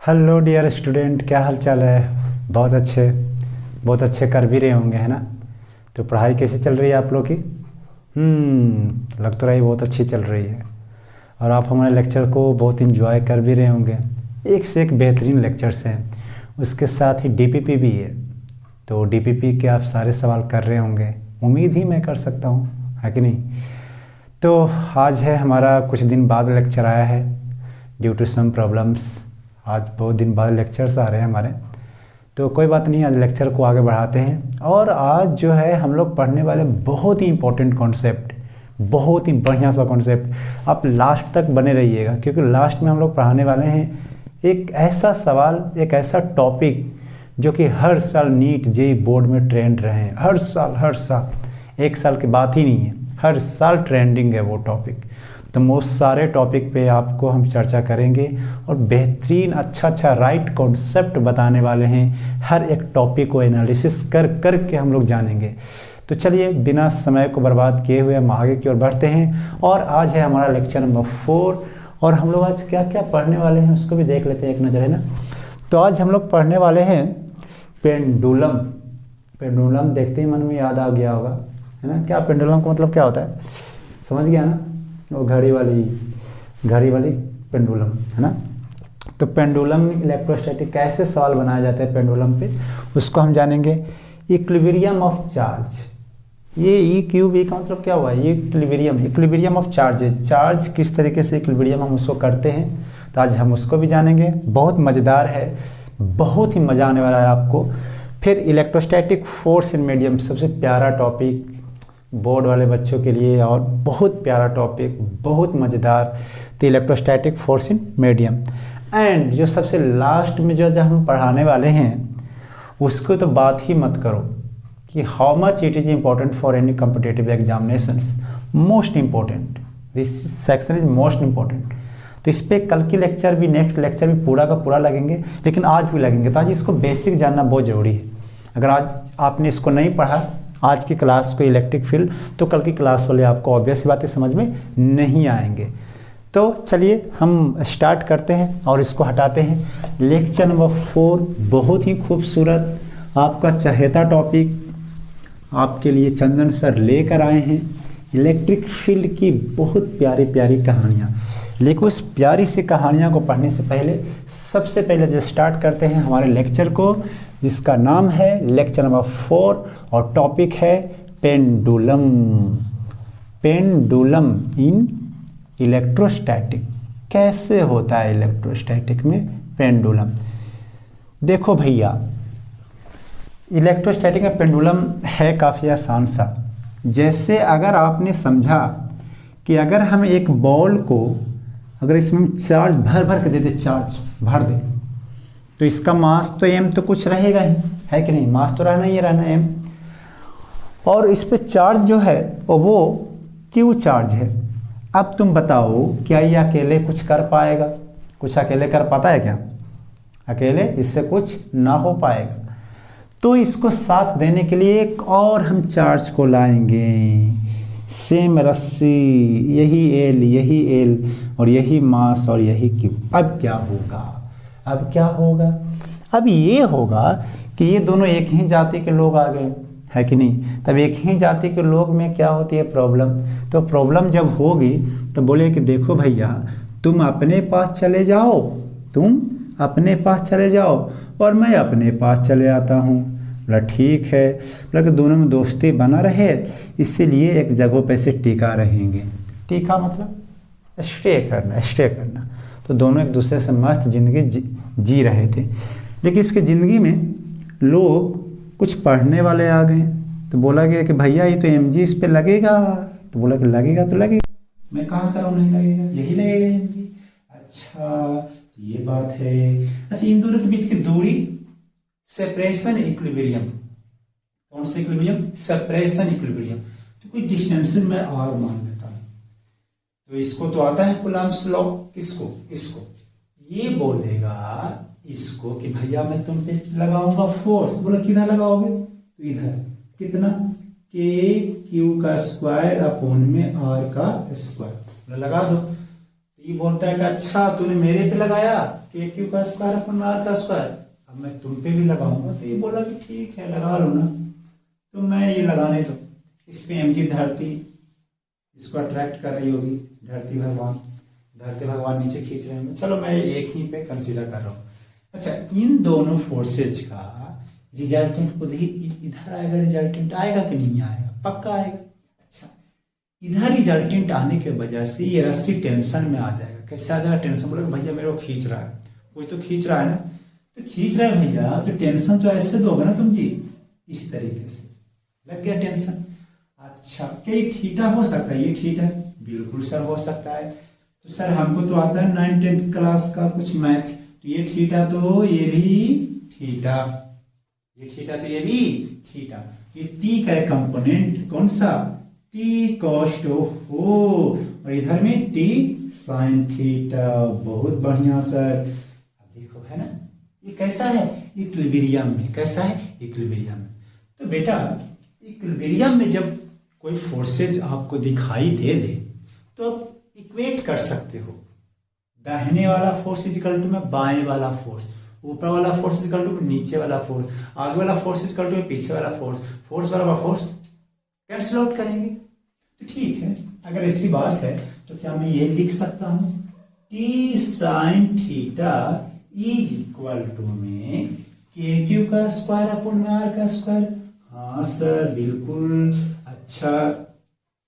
Hello dear student, क्या हाल चाल है। बहुत अच्छे कर भी रहे होंगे, है ना। तो पढ़ाई कैसी चल रही है आप लोग की? लग तो रही बहुत अच्छी चल रही है। और आप हमारे लेक्चर को बहुत इंजॉय कर भी रहे होंगे। एक से एक बेहतरीन लेक्चर्स हैं। उसके साथ ही डीपीपी भी है। तो डीपीपी के आप सारे सवाल कर रहे होंगे, उम्मीद ही मैं कर सकता हूँ, है कि नहीं। तो आज है हमारा कुछ दिन बाद लेक्चर आया है ड्यू टू सम प्रॉब्लम्स। आज बहुत दिन बाद लेक्चर्स आ रहे हैं हमारे। तो कोई बात नहीं, आज लेक्चर को आगे बढ़ाते हैं। और आज जो है हम लोग पढ़ने वाले बहुत ही इंपॉर्टेंट कॉन्सेप्ट, बहुत ही बढ़िया सा कॉन्सेप्ट। आप लास्ट तक बने रहिएगा, क्योंकि लास्ट में हम लोग पढ़ाने वाले हैं एक ऐसा सवाल, एक ऐसा टॉपिक जो कि हर साल नीट जेईई बोर्ड में ट्रेंड रहे हैं। हर साल, एक साल की बात ही नहीं है, हर साल ट्रेंडिंग है वो टॉपिक। तो वो सारे टॉपिक पे आपको हम चर्चा करेंगे और बेहतरीन अच्छा राइट कॉन्सेप्ट बताने वाले हैं। हर एक टॉपिक को एनालिसिस कर के हम लोग जानेंगे। तो चलिए बिना समय को बर्बाद किए हुए हम आगे की ओर बढ़ते हैं। और आज है हमारा लेक्चर नंबर 4। और हम लोग आज क्या क्या पढ़ने वाले हैं उसको भी देख लेते हैं एक नज़र, है ना। तो आज हम लोग पढ़ने वाले हैं पेंडुलम। पेंडुलम देखते ही मन में याद आ गया होगा, है ना। क्या पेंडुलम का मतलब क्या होता है, समझ गया ना। वो घड़ी वाली पेंडुलम, है ना। तो पेंडुलम इलेक्ट्रोस्टैटिक कैसे सवाल बनाया जाता है पेंडुलम पे, उसको हम जानेंगे। इक्विलिब्रियम ऑफ चार्ज, ये ई क्यू बी का मतलब क्या हुआ है, ये इक्विलिब्रियम ऑफ चार्ज है। चार्ज किस तरीके से इक्विलिब्रियम हम उसको करते हैं, तो आज हम उसको भी जानेंगे। बहुत मज़ेदार है, बहुत ही मज़ा आने वाला है आपको। फिर इलेक्ट्रोस्टैटिक फोर्स इन मीडियम, सबसे प्यारा टॉपिक बोर्ड वाले बच्चों के लिए, और बहुत प्यारा टॉपिक, बहुत मज़ेदार। तो electrostatic force in medium. And जो सबसे लास्ट में जो हम पढ़ाने वाले हैं उसको तो बात ही मत करो कि how much it is important for any competitive examinations. Most important, this section is most important. तो इस पर कल की लेक्चर भी, नेक्स्ट लेक्चर भी पूरा का पूरा लगेंगे, लेकिन आज भी लगेंगे। तो आज इसको बेसिक जानना बहुत ज़रूरी है। अगर आज आपने इसको नहीं पढ़ा, आज की क्लास को इलेक्ट्रिक फील्ड, तो कल की क्लास वाले आपको ऑब्वियस बातें समझ में नहीं आएंगे। तो चलिए हम स्टार्ट करते हैं और इसको हटाते हैं। लेक्चर नंबर 4 बहुत ही खूबसूरत आपका चहेता टॉपिक आपके लिए चंदन सर लेकर आए हैं। इलेक्ट्रिक फील्ड की बहुत प्यारी प्यारी कहानियाँ। लेकिन उस प्यारी सी कहानियाँ को पढ़ने से पहले सबसे पहले जो स्टार्ट करते हैं हमारे लेक्चर को, जिसका नाम है लेक्चर नंबर 4 और टॉपिक है पेंडुलम। Pendulum in electrostatic. कैसे होता है इलेक्ट्रोस्टैटिक में पेंडुलम। देखो भैया, इलेक्ट्रोस्टैटिक में पेंडुलम है काफ़ी आसान सा। जैसे अगर आपने समझा कि अगर हम एक बॉल को, अगर इसमें हम चार्ज भर के दे दे, चार्ज भर दे, तो इसका मास तो m तो कुछ रहेगा ही, है कि नहीं। मास तो रहना m। और इस पे चार्ज जो है वो q चार्ज है। अब तुम बताओ, क्या ये अकेले कुछ कर पाएगा? कुछ अकेले कर पाता है क्या? अकेले इससे कुछ ना हो पाएगा। तो इसको साथ देने के लिए एक और हम चार्ज को लाएंगे। सेम रस्सी, यही एल और यही मास और यही क्यू। अब क्या होगा? अब ये होगा कि ये दोनों एक ही जाति के लोग आ गए, है कि नहीं। तब एक ही जाति के लोग में क्या होती है, प्रॉब्लम। तो प्रॉब्लम जब होगी तो बोले कि देखो भैया, तुम अपने पास चले जाओ और मैं अपने पास चले आता हूँ। बोला ठीक है। बोला कि दोनों में दोस्ती बना रहे, इसीलिए एक जगह पे से टिका रहेंगे। टिका मतलब स्टे करना। तो दोनों एक दूसरे से मस्त ज़िंदगी जी रहे थे। लेकिन इसकी ज़िंदगी में लोग कुछ पढ़ने वाले आ गए। तो बोला गया कि भैया ये तो mg इस पे लगेगा। तो बोला कि लगेगा तो लगेगा, मैं कहाँ करूँ नहीं लगेगा, यही लगेगा mg। अच्छा, तो ये बात है। अच्छा, इन दोनों के बीच की दूरी सेपरेशन इक्विलिब्रियम। कौन सा इक्विलिब्रियम? Separation equilibrium. तो कोई डिस्टेंस में r मान लेता हूँ, तो इसको तो आता है कूलम्ब्स लॉ। किसको? इसको। ये बोलेगा इसको कि भैया मैं तुम पे लगाऊंगा फोर्स। तो बोला किधर लगाओगे? तो इधर। कितना? के क्यू का स्क्वायर अपॉन में आर का स्क्वायर। लगा दो। तो टी बोलता है कि अच्छा तूने मेरे पे लगाया के क्यू का स्क्वायर अपन आर का स्क्वायर, अब मैं तुम पे भी लगाऊंगा। तो ये बोला कि ठीक है लगा लो ना। तो मैं ये लगाने दो, इस पे एम जी धरती इसको अट्रैक्ट कर रही होगी, धरती भगवान नीचे खींच रहे हैं, चलो मैं एक ही पे कंसीडर कर रहा हूँ। अच्छा, इन दोनों फोर्सेज का रिजल्टेंट खुद ही इधर आएगा, रिजल्टेंट आएगा कि नहीं आएगा? पक्का आएगा। अच्छा, इधर रिजल्टेंट आने के वजह से ये रस्सी टेंशन में आ जाएगा। कैसे आ जाएगा टेंशन? बोले भैया मेरे को खींच रहा है, कोई तो खींच रहा है ना, तो खींच रहा है भैया तो टेंशन तो ऐसे दोगे ना तुम जी, इस तरीके से लग गया टेंशन। अच्छा, क्या ये थीटा हो सकता है? ये थीटा बिल्कुल सर हो सकता है। तो सर हमको तो आता है 9th क्लास का कुछ मैथ, तो ये थीटा तो ये भी थीटा, ये थीटा तो ये भी थीटा। ये टी का कंपोनेंट कौन सा? टी कॉस टू हो, और इधर में टी साइन थीटा। बहुत बढ़िया सर। अब देखो है ना, ये कैसा है? इक्विलिब्रियम में। कैसा है? इक्विलिब्रियम में। तो बेटा इक्विलिब्रियम में जब कोई फोर्सेज आपको दिखाई दे दे तो इक्वेट कर सकते हो, दाहिने वाला फोर्स इक्वल टू में बाएं वाला फोर्स, ऊपर वाला फोर्स इक्वल टू नीचे वाला फोर्स, आगे वाला फोर्स इक्वल टू पीछे वाला फोर्स, फोर्स वाला फोर्स कैंसिल आउट करेंगे। तो ठीक है, अगर ऐसी बात है तो क्या मैं ये लिख सकता हूं T sine theta is equal to में के क्यू का स्क्वायर अपन में आर का स्क्वायर। हाँ सर बिल्कुल। अच्छा,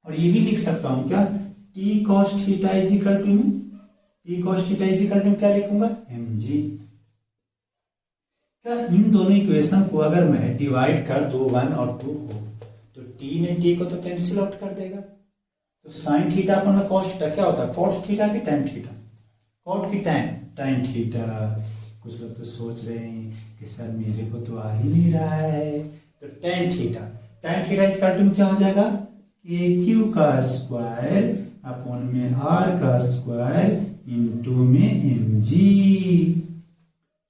और ये भी लिख सकता हूं क्या? T cos theta is equal to में, T cos theta is equal to क्या लिखूंगा? M G. क्या इन दोनों इक्वेशन को अगर मैं डिवाइड कर दो 1 और 2 को, तो टी ने टी को तो कैंसिल आउट कर देगा। तो साइन थीटा अपन में कॉस थीटा क्या होता है? कॉट थीटा की टैन थीटा? कॉट की टैन थीटा। कुछ लोग तो सोच रहे हैं कि सर मेरे को तो आ ही नहीं रहा है, तो tan theta, tan theta equal to क्या हो जाएगा? के क्यू का स्क्वायर अपॉन में आर का स्क्वायर इंटू में M G.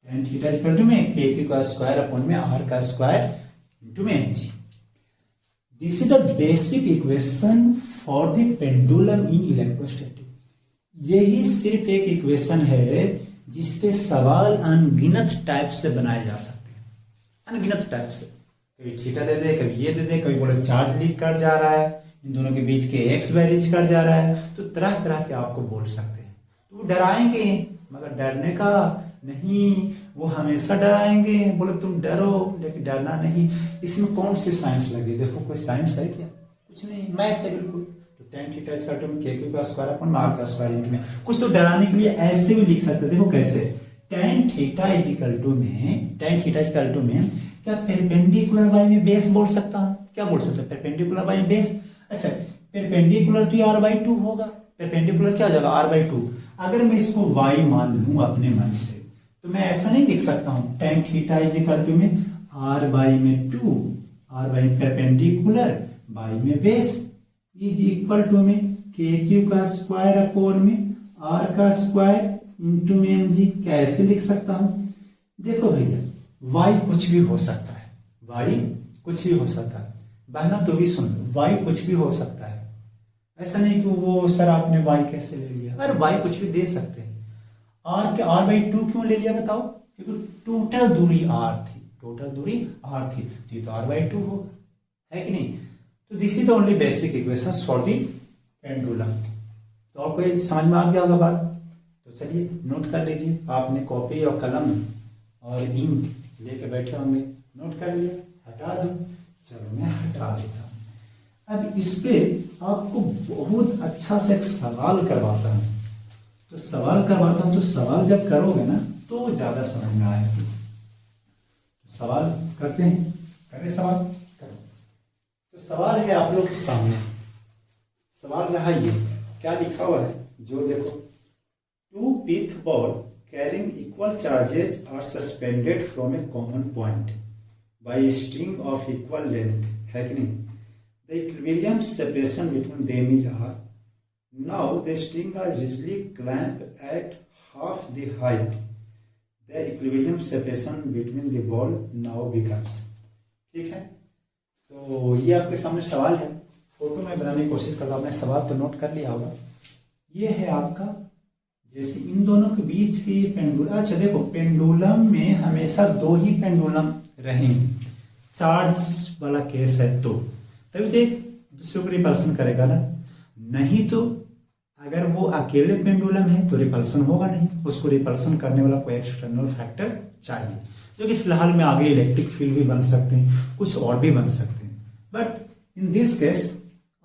Tan theta equal to में के क्यू का स्क्वायर अपॉन में आर का स्क्वायर इंटू में M G. This is the basic equation for the pendulum in electrostatic. यही सिर्फ एक इक्वेशन है जिसपे सवाल अनगिनत टाइप से बनाए जा सकते हैं, अनगिनत टाइप से। कभी थीटा दे दे, कभी ये दे दे, कभी बोले चार्ज लीक कर जा रहा है, इन दोनों के बीच के एक्स वैरिज कर जा रहा है, तो तरह तरह के आपको बोल सकते हैं। तो वो डराएंगे, मगर डरने का नहीं, वो हमेशा डराएंगे, बोले तुम डरो लेकिन डरना नहीं। इसमें कौन सी साइंस लगी? देखो कोई साइंस है क्या? कुछ नहीं, मैथ है बिल्कुल। तो टैन थीटा इक्वल टू में के क्यू का स्क्वायर अपन आर का स्क्वायर इंटू में, कुछ तो डराने के लिए ऐसे भी लिख सकते। देखो कैसे, tan theta is equal to में, tan theta is equal to में क्या परपेंडिकुलर बाय में बेस बोल सकता हूं? क्या बोल सकते हैं? Perpendicular by base. अच्छा, परपेंडिकुलर तो आर बाई 2 होगा, परपेंडिकुलर क्या हो जाएगा? R by 2। अगर मैं इसको वाई मान लूं अपने मन से, तो मैं ऐसा नहीं लिख सकता हूं tan theta is equal to में आर बाई में 2, आर बाई परपेंडिकुलर बाई में बेस इज इक्वल टू में के क्यू का स्क्वायर अपॉन में आर का स्क्वायर इंटू में एम जी। कैसे लिख सकता हूं? देखो भैया, y कुछ भी हो सकता है, y कुछ भी हो सकता है। बहना तो भी सुन लो, y कुछ भी हो सकता है। ऐसा नहीं कि वो सर आपने y कैसे ले लिया, अरे y कुछ भी दे सकते हैं। r के r बाई 2 क्यों ले लिया बताओ? क्योंकि टोटल दूरी r थी, टोटल दूरी r थी, तो ये तो r बाई 2 होगा, है कि नहीं? तो this is the only basic equations for the pendulum. तो और कोई समझ में आ गया होगा बात? तो चलिए नोट कर लीजिए, आपने कॉपी और कलम और इंक लेके बैठे होंगे, नोट कर लिया, हटा दूं? चलो मैं हटा देता हूं। अब इस पे आपको बहुत अच्छा से एक सवाल करवाता हूं। तो सवाल करवाता हूं, तो सवाल जब करोगे ना तो ज्यादा समझ में आएगा। सवाल करते हैं, करें सवाल, करो। तो सवाल है आप लोग के सामने, सवाल रहा ये, क्या लिखा हुआ है जो देखो, 2 pith ball carrying equal charges are suspended from a common point by a string of equal length, है कि नहीं? The equilibrium separation between them is r. Now the string are rigidly clamped at half the height. The equilibrium separation between the ball now becomes. ठीक है, तो ये आपके सामने सवाल है, फोटो में बनाने की कोशिश करता हूँ। आपने सवाल तो नोट कर लिया होगा। ये है आपका जैसे इन दोनों के बीच की पेंडुलम, अच्छा देखो पेंडुलम में हमेशा दो ही पेंडुलम रहेंगे, चार्ज वाला केस है तो तभी तो एक दूसरे को रिपल्सन करेगा ना, नहीं तो अगर वो अकेले पेंडुलम है तो रिपल्सन होगा नहीं, उसको रिपल्सन करने वाला कोई एक्सटर्नल फैक्टर चाहिए, जो कि फिलहाल में आगे इलेक्ट्रिक फील्ड भी बन सकते हैं, कुछ और भी बन सकते हैं। बट इन दिस केस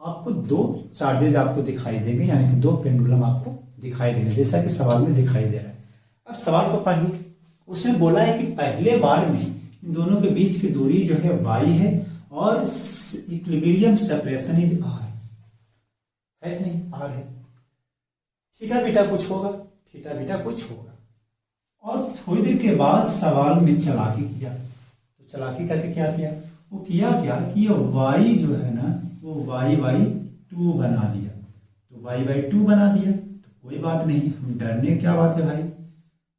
आपको दो चार्जेज आपको दिखाई देंगे, यानी कि दो पेंडुलम आपको दिखाई देंगे, जैसा कि सवाल में दिखाई दे रहा है। अब सवाल को पढ़िए, उसने बोला है कि पहले बार में इन दोनों के बीच की दूरी जो है y है और इक्विलिब्रियम सेपरेशन इज r है कि नहीं, r है, थीटा बीटा कुछ होगा, थीटा बीटा कुछ होगा। और थोड़ी देर के बाद सवाल में चालाकी किया, तो चालाकी करके क्या किया, वो किया क्या कि ये y जो है ना वो y/2 बना दिया, तो y/2 बना दिया तो कोई बात नहीं, हम डरने क्या बात है भाई,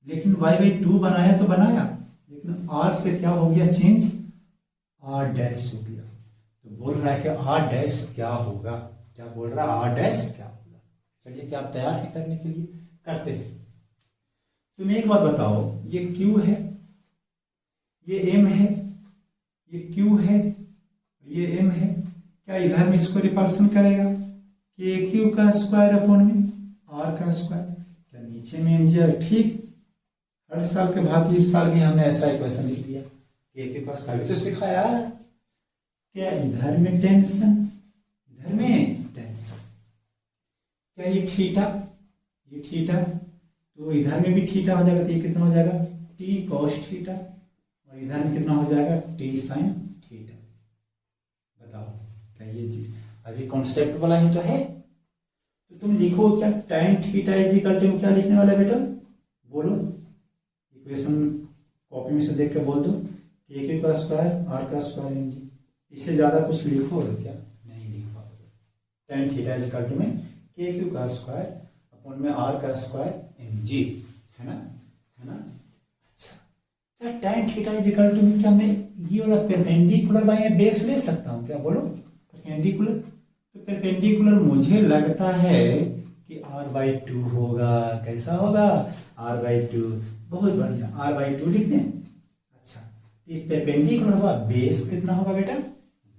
लेकिन y/2 बनाया तो बनाया, लेकिन r से क्या हो गया चेंज, r डैश हो गया। तो बोल रहा है कि r डैश क्या होगा, क्या बोल रहा है, r डैश क्या होगा। चलिए क्या आप तैयार हैं करने के लिए, करते हैं। तुम एक बात बताओ, ये q है, ये m है, ये q है, ये m है, क्या इधर में इसको रिपल्सन करेगा कि q का स्क्वायर अपॉन में r का स्क्वायर, क्या नीचे में mj, ठीक हर साल के भांति इस साल भी हमने ऐसा इक्वेशन लिख दिया कि q का स्क्वायर, भी तो सिखाया क्या, इधर में टेंशन, इधर में टेंशन, क्या ये थीटा, ये थीटा, तो इधर में भी थीटा हो जाएगा, तो ये कितना हो जाएगा t cos थीटा, और इधर में कितना हो जाएगा t sin थीटा। बताओ क्या ये अभी कॉन्सेप्ट वाला ही तो है, तो तुम लिखो क्या, tan theta is equal to क्या लिखने वाला है बेटा, बोलो इक्वेशन कॉपी में से देख के बोल दो, के क्यू का स्क्वायर आर का स्क्वायर mg, इससे ज्यादा कुछ लिखो और क्या, नहीं लिख पाओगे। tan theta is equal to में के क्यू का स्क्वायर अपॉन में आर का स्क्वायर mg, है ना, है ना। अच्छा क्या tan theta is equal to में क्या मैं ये वाला परपेंडिकुलर बाय बेस ले सकता हूँ क्या, बोलो परपेंडिकुलर, तो परपेंडिकुलर मुझे लगता है कि r/2 होगा, कैसा होगा r/2, बहुत बढ़िया r/2 लिख दें। अच्छा तो परपेंडिकुलर हुआ, बेस कितना होगा बेटा,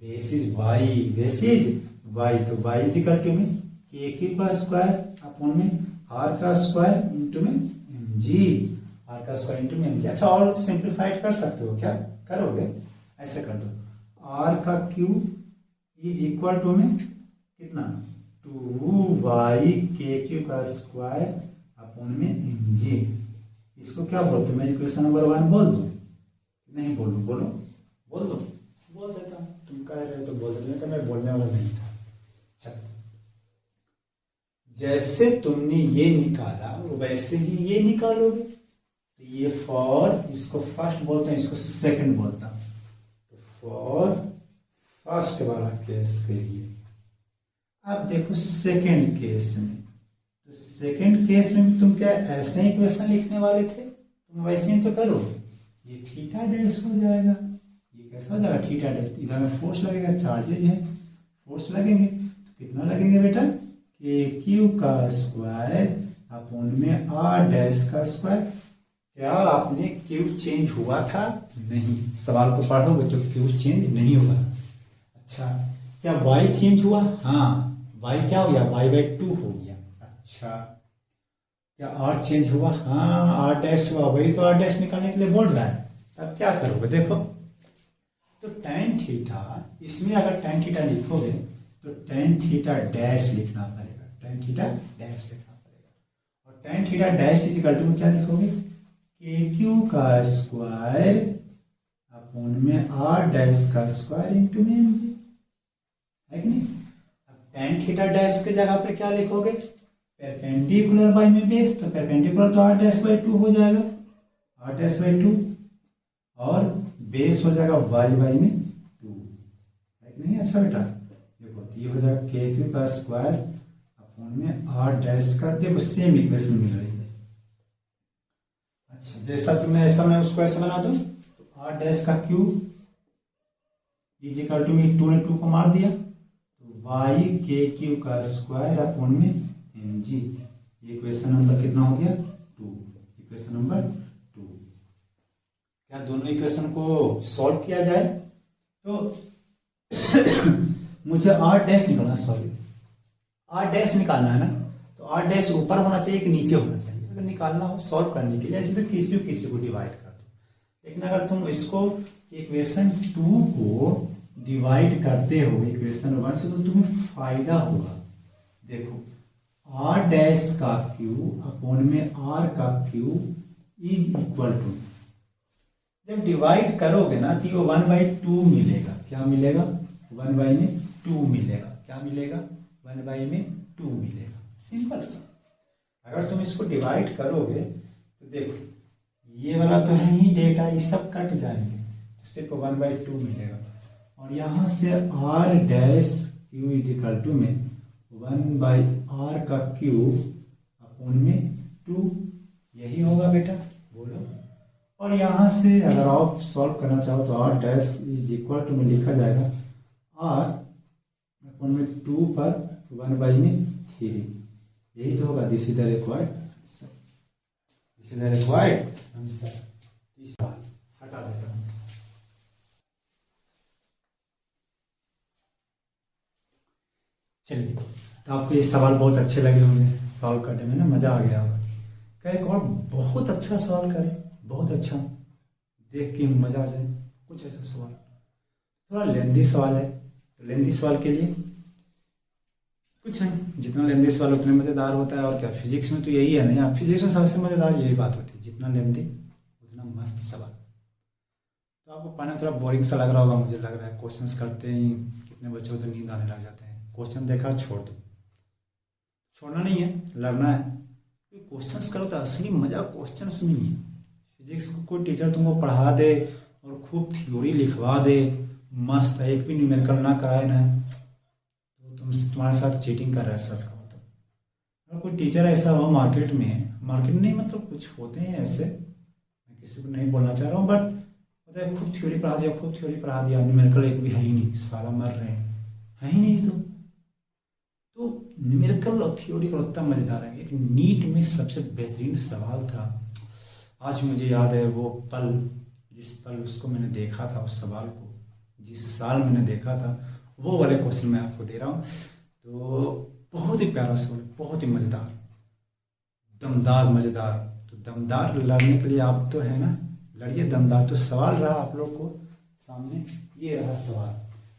base is y, base is y, तो y इज इक्वल टू में के क्यू का स्क्वायर अपॉन में r का स्क्वायर इंटू में mg, r का स्क्वायर इंटू में mg। अच्छा और सिंप्लीफाइड कर सकते हो क्या, करोगे, ऐसे कर दो, r का क्यू इज इक्वल टू में कितना 2y के क्यू का स्क्वायर अपॉन में mg, इसको क्या बोलते हैं, मैं इक्वेशन नंबर 1 बोल दूं, नहीं बोलूं, बोलो बोल दो, बोल देता हूं, तुम कह रहे हो तो बोल देते, तो मैं बोलने वाला नहीं था। चल जैसे तुमने ये निकाला वैसे ही ये निकालोगे, तो ये फॉर, इसको फर्स्ट बोलते हैं, इसको सेकंड बोलता हूं, तो फॉर फर्स्ट वाला केस के लिए। अब देखो सेकंड केस में, तो सेकंड केस में तुम क्या ऐसे ही इक्वेशन लिखने वाले थे, तुम वैसे ही तो करोगे, ये थीटा डैश हो जाएगा, ये कैसा हो जाएगा थीटा डैश, इधर में फोर्स लगेगा, चार्जेज है, फोर्स लगेंगे, तो कितना लगेंगे बेटा, के क्यू का स्क्वायर अपॉन में आर डैश का स्क्वायर। क्या आपने क्यू चेंज हुआ था, नहीं, सवाल को पढ़ोगे तो क्यू चेंज नहीं हुआ। अच्छा क्या y चेंज हुआ, हाँ y क्या हो गया, y/2 हो गया। अच्छा क्या r चेंज हुआ, हाँ r डैश हुआ, वही तो r डैश निकालने के लिए बोल रहा है। अब क्या करोगे, देखो तो tan थीटा, इसमें अगर tan थीटा लिखोगे तो tan थीटा डैश लिखना पड़ेगा, tan थीटा डैश लिखना पड़ेगा, और tan theta dash is equal to में क्या लिखोगे, के क्यू का स्क्वायर अपॉन में आर डैश का स्क्वायर इंटू में mg, है कि नहीं। अब tan थीटा डैश के जगह पे क्या लिखोगे, परपेंडिकुलर बाय में बेस, तो परपेंडिकुलर तो r डैश/2 हो जाएगा, r डैश/2, और बेस हो जाएगा y/2, है कि नहीं। अच्छा बेटा देखो, तो ये हो जाएगा के क्यू का स्क्वायर अपॉन में r डैश का, देखो सेम इक्वेशन मिल रही है। अच्छा जैसा तुमने ऐसा, मैं उसको ऐसा बना दूं, तो r डैश का क्यू इज इक्वल टू में 2 ने 2 को मार दिया, y के क्यू का स्क्वायर अपॉन में mg, ये इक्वेशन नंबर कितना हो गया 2, इक्वेशन नंबर 2। क्या दोनों इक्वेशन को सॉल्व किया जाए तो मुझे आर डैश निकालना, सॉरी आर डैश निकालना है ना, तो आर डैश ऊपर होना चाहिए कि नीचे होना चाहिए अगर निकालना हो सॉल्व करने के लिए। ऐसे तो किसी को डिवाइड कर दो, लेकिन अगर तुम इसको इक्वेशन 2 को डिवाइड करते हो इक्वेशन 1 से तो तुम्हें फायदा होगा। देखो आर डैश का क्यू अपॉन में आर का क्यू इज इक्वल टू, जब डिवाइड करोगे ना तो ये 1/2 मिलेगा। क्या मिलेगा 1/2 मिलेगा। क्या मिलेगा 1/2 मिलेगा। सिंपल सा। अगर तुम इसको डिवाइड करोगे तो देखो ये वाला तो है ही डेटा, ये सब कट जाएंगे तो सिर्फ 1/2 मिलेगा। और यहाँ से R dash Q is equal to में 1/r का क्यूब अपॉन में 2, यही होगा बेटा, बोलो। और यहाँ से अगर आप सॉल्व करना चाहो तो R dash is equal to में लिखा जाएगा आर अपॉन में 2 पर 1/3, यही तो होगा। This is the required answer, this is the required answer. इस सवाल हटा देता हूँ। चलिए, तो आपको ये सवाल बहुत अच्छे लगे होंगे, सॉल्व करने में ना मज़ा आ गया होगा। क्या एक और बहुत अच्छा सवाल करें, बहुत अच्छा, देख के मज़ा आ जाए कुछ ऐसा सवाल। थोड़ा लेंदी सवाल है, तो लेंदी सवाल के लिए कुछ नहीं, जितना लेंदी सवाल उतना मज़ेदार होता है। और क्या, फिजिक्स में तो यही है ना, फिजिक्स में सबसे मज़ेदार यही बात होती है, जितना लेंदी उतना मस्त सवाल। तो आपको पढ़ने में थोड़ा बोरिंग सा लग रहा होगा, मुझे लग रहा है। क्वेश्चंस करते ही कितने बच्चों को तो नींद आने लग जाते हैं। क्वेश्चन देखा छोड़ दो, छोड़ना नहीं है, लड़ना है। क्वेश्चंस करो तो असली मजा क्वेश्चंस में ही है। फिजिक्स को कोई टीचर तुमको पढ़ा दे और खूब थ्योरी लिखवा दे, मस्त, एक भी न्यूमेरिकल ना कराए ना, तो तुम्हारे साथ चीटिंग कर रहा है, सच कहो तो। अगर कोई टीचर ऐसा हो मार्केट नहीं, मतलब कुछ होते हैं ऐसे, मैं किसी को नहीं बोलना चाह रहा हूँ, बट पता है खूब थ्योरी पढ़ा दिया, न्यूमेरिकल एक भी है ही नहीं, साला मर रहे हैं, है ही नहीं। तो न्यूमेरिकल और थ्योरी का उतना मज़ेदार है। एक नीट में सबसे बेहतरीन सवाल था, आज मुझे याद है वो पल, जिस पल उसको मैंने देखा था, उस सवाल को जिस साल मैंने देखा था, वो वाले क्वेश्चन मैं आपको दे रहा हूँ। तो बहुत ही प्यारा सवाल, बहुत ही मज़ेदार, दमदार मज़ेदार। तो दमदार लड़ने के लिए आप तो है ना, लड़िए दमदार। तो सवाल रहा आप लोग को सामने, ये रहा सवाल।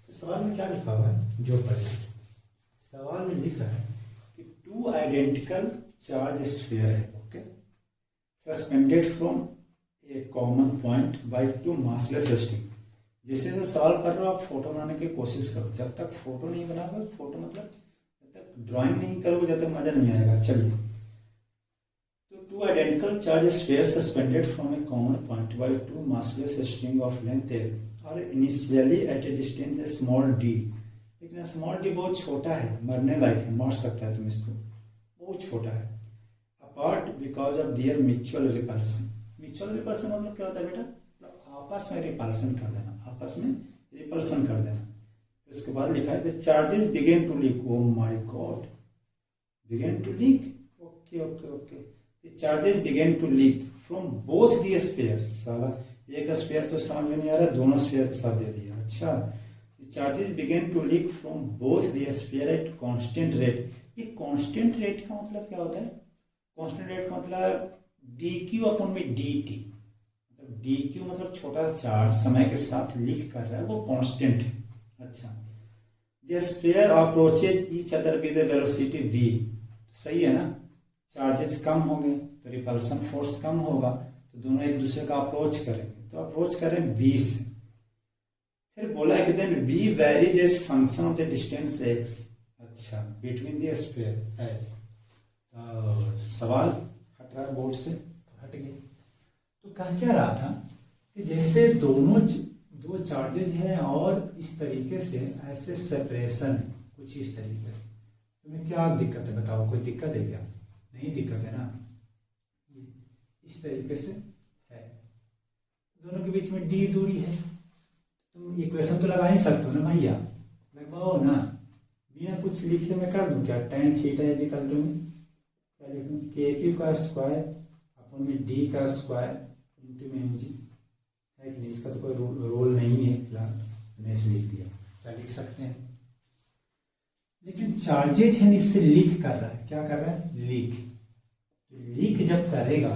तो सवाल में क्या लिखा हुआ है, जो पढ़िए। सवाल में लिख रहा है कि 2 आइडेंटिकल चार्ज स्फीयर है, okay, suspended from A common point by 2 massless string. जैसे जैसे सवाल कर रहे हो आप फोटो बनाने की कोशिश करो, जब तक फोटो नहीं बनाओगे, फोटो मतलब जब तक ड्राइंग नहीं करोगे जब तक मजा नहीं आएगा। चलिए, तो 2 identical charge sphere suspended from A common point by 2 massless string of length L और initially at A distance small d। लेकिन स्मॉल डी बहुत छोटा है, मरने लायक है, मर सकता है तुम इसको, बहुत छोटा है। Apart because of their mutual repulsion. Mutual repulsion मतलब क्या होता है बेटा, आपस में रिपल्सन कर देना, आपस में रिपल्सन कर देना। उसके बाद लिखा है the charges begin to leak. Oh my god, begin to leak, okay okay okay. The charges begin to leak from both the sphere. साला एक स्फीयर तो समझ में नहीं आ रहा, दोनों स्फीयर के साथ दे दिया। अच्छा, charges begin to leak from both the sphere at constant rate. ये कांस्टेंट रेट का मतलब क्या होता है, कांस्टेंट रेट का मतलब dq अपॉन में dt, मतलब dq मतलब छोटा चार्ज समय के साथ लीक कर रहा है, वो कांस्टेंट है। अच्छा, the sphere approaches each other with the velocity v। सही है ना, चार्जेस कम होंगे तो रिपल्सन फोर्स कम होगा, तो दोनों एक दूसरे का अप्रोच करेंगे, तो अप्रोच करें v से। फिर बोला कि then v varies as function of the distance x। अच्छा, बिटवीन द स्फीयर एज। सवाल हट रहा है बोर्ड से, हट गया। तो कह क्या रहा था कि जैसे दो चार्जेज हैं और इस तरीके से ऐसे सेपरेशन है, कुछ इस तरीके से, तुम्हें क्या दिक्कत है बताओ, कोई दिक्कत है क्या? नहीं दिक्कत है ना, इस तरीके से है, दोनों के बीच में d दूरी है। तुम इक्वेशन तो लगा ही सकते हो ना भैया, लगवाओ ना, बिना कुछ लिखे मैं कर दूं क्या, tan theta is equal to, क्या लिख दूँ, के क्यू का स्क्वायर अपन में डी का स्क्वायर इंटू में एम जी, है कि नहीं। इसका तो कोई रोल नहीं है फिलहाल, मैंने इसे लिख दिया। क्या लिख सकते हैं, लेकिन चार्जेज है इससे लीक कर रहा है। क्या कर रहा है, लीक। लीक जब करेगा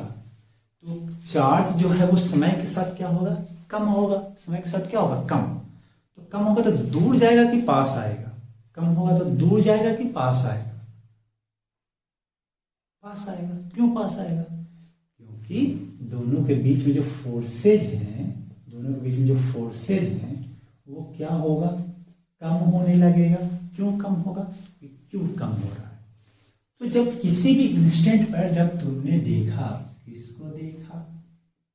तो चार्ज जो है वो समय के साथ क्या होगा, कम होगा। समय के साथ क्या होगा, कम। तो कम होगा तो दूर जाएगा कि पास आएगा, कम होगा तो दूर जाएगा कि पास आएगा, पास आएगा। क्यों पास आएगा, क्योंकि दोनों के बीच में जो फोर्सेज हैं, दोनों के बीच में जो फोर्सेज हैं वो क्या होगा, कम होने लगेगा। क्यों कम होगा, क्यों कम हो रहा है। तो जब किसी भी इंस्टेंट पर जब तुमने देखा, किसको देखा,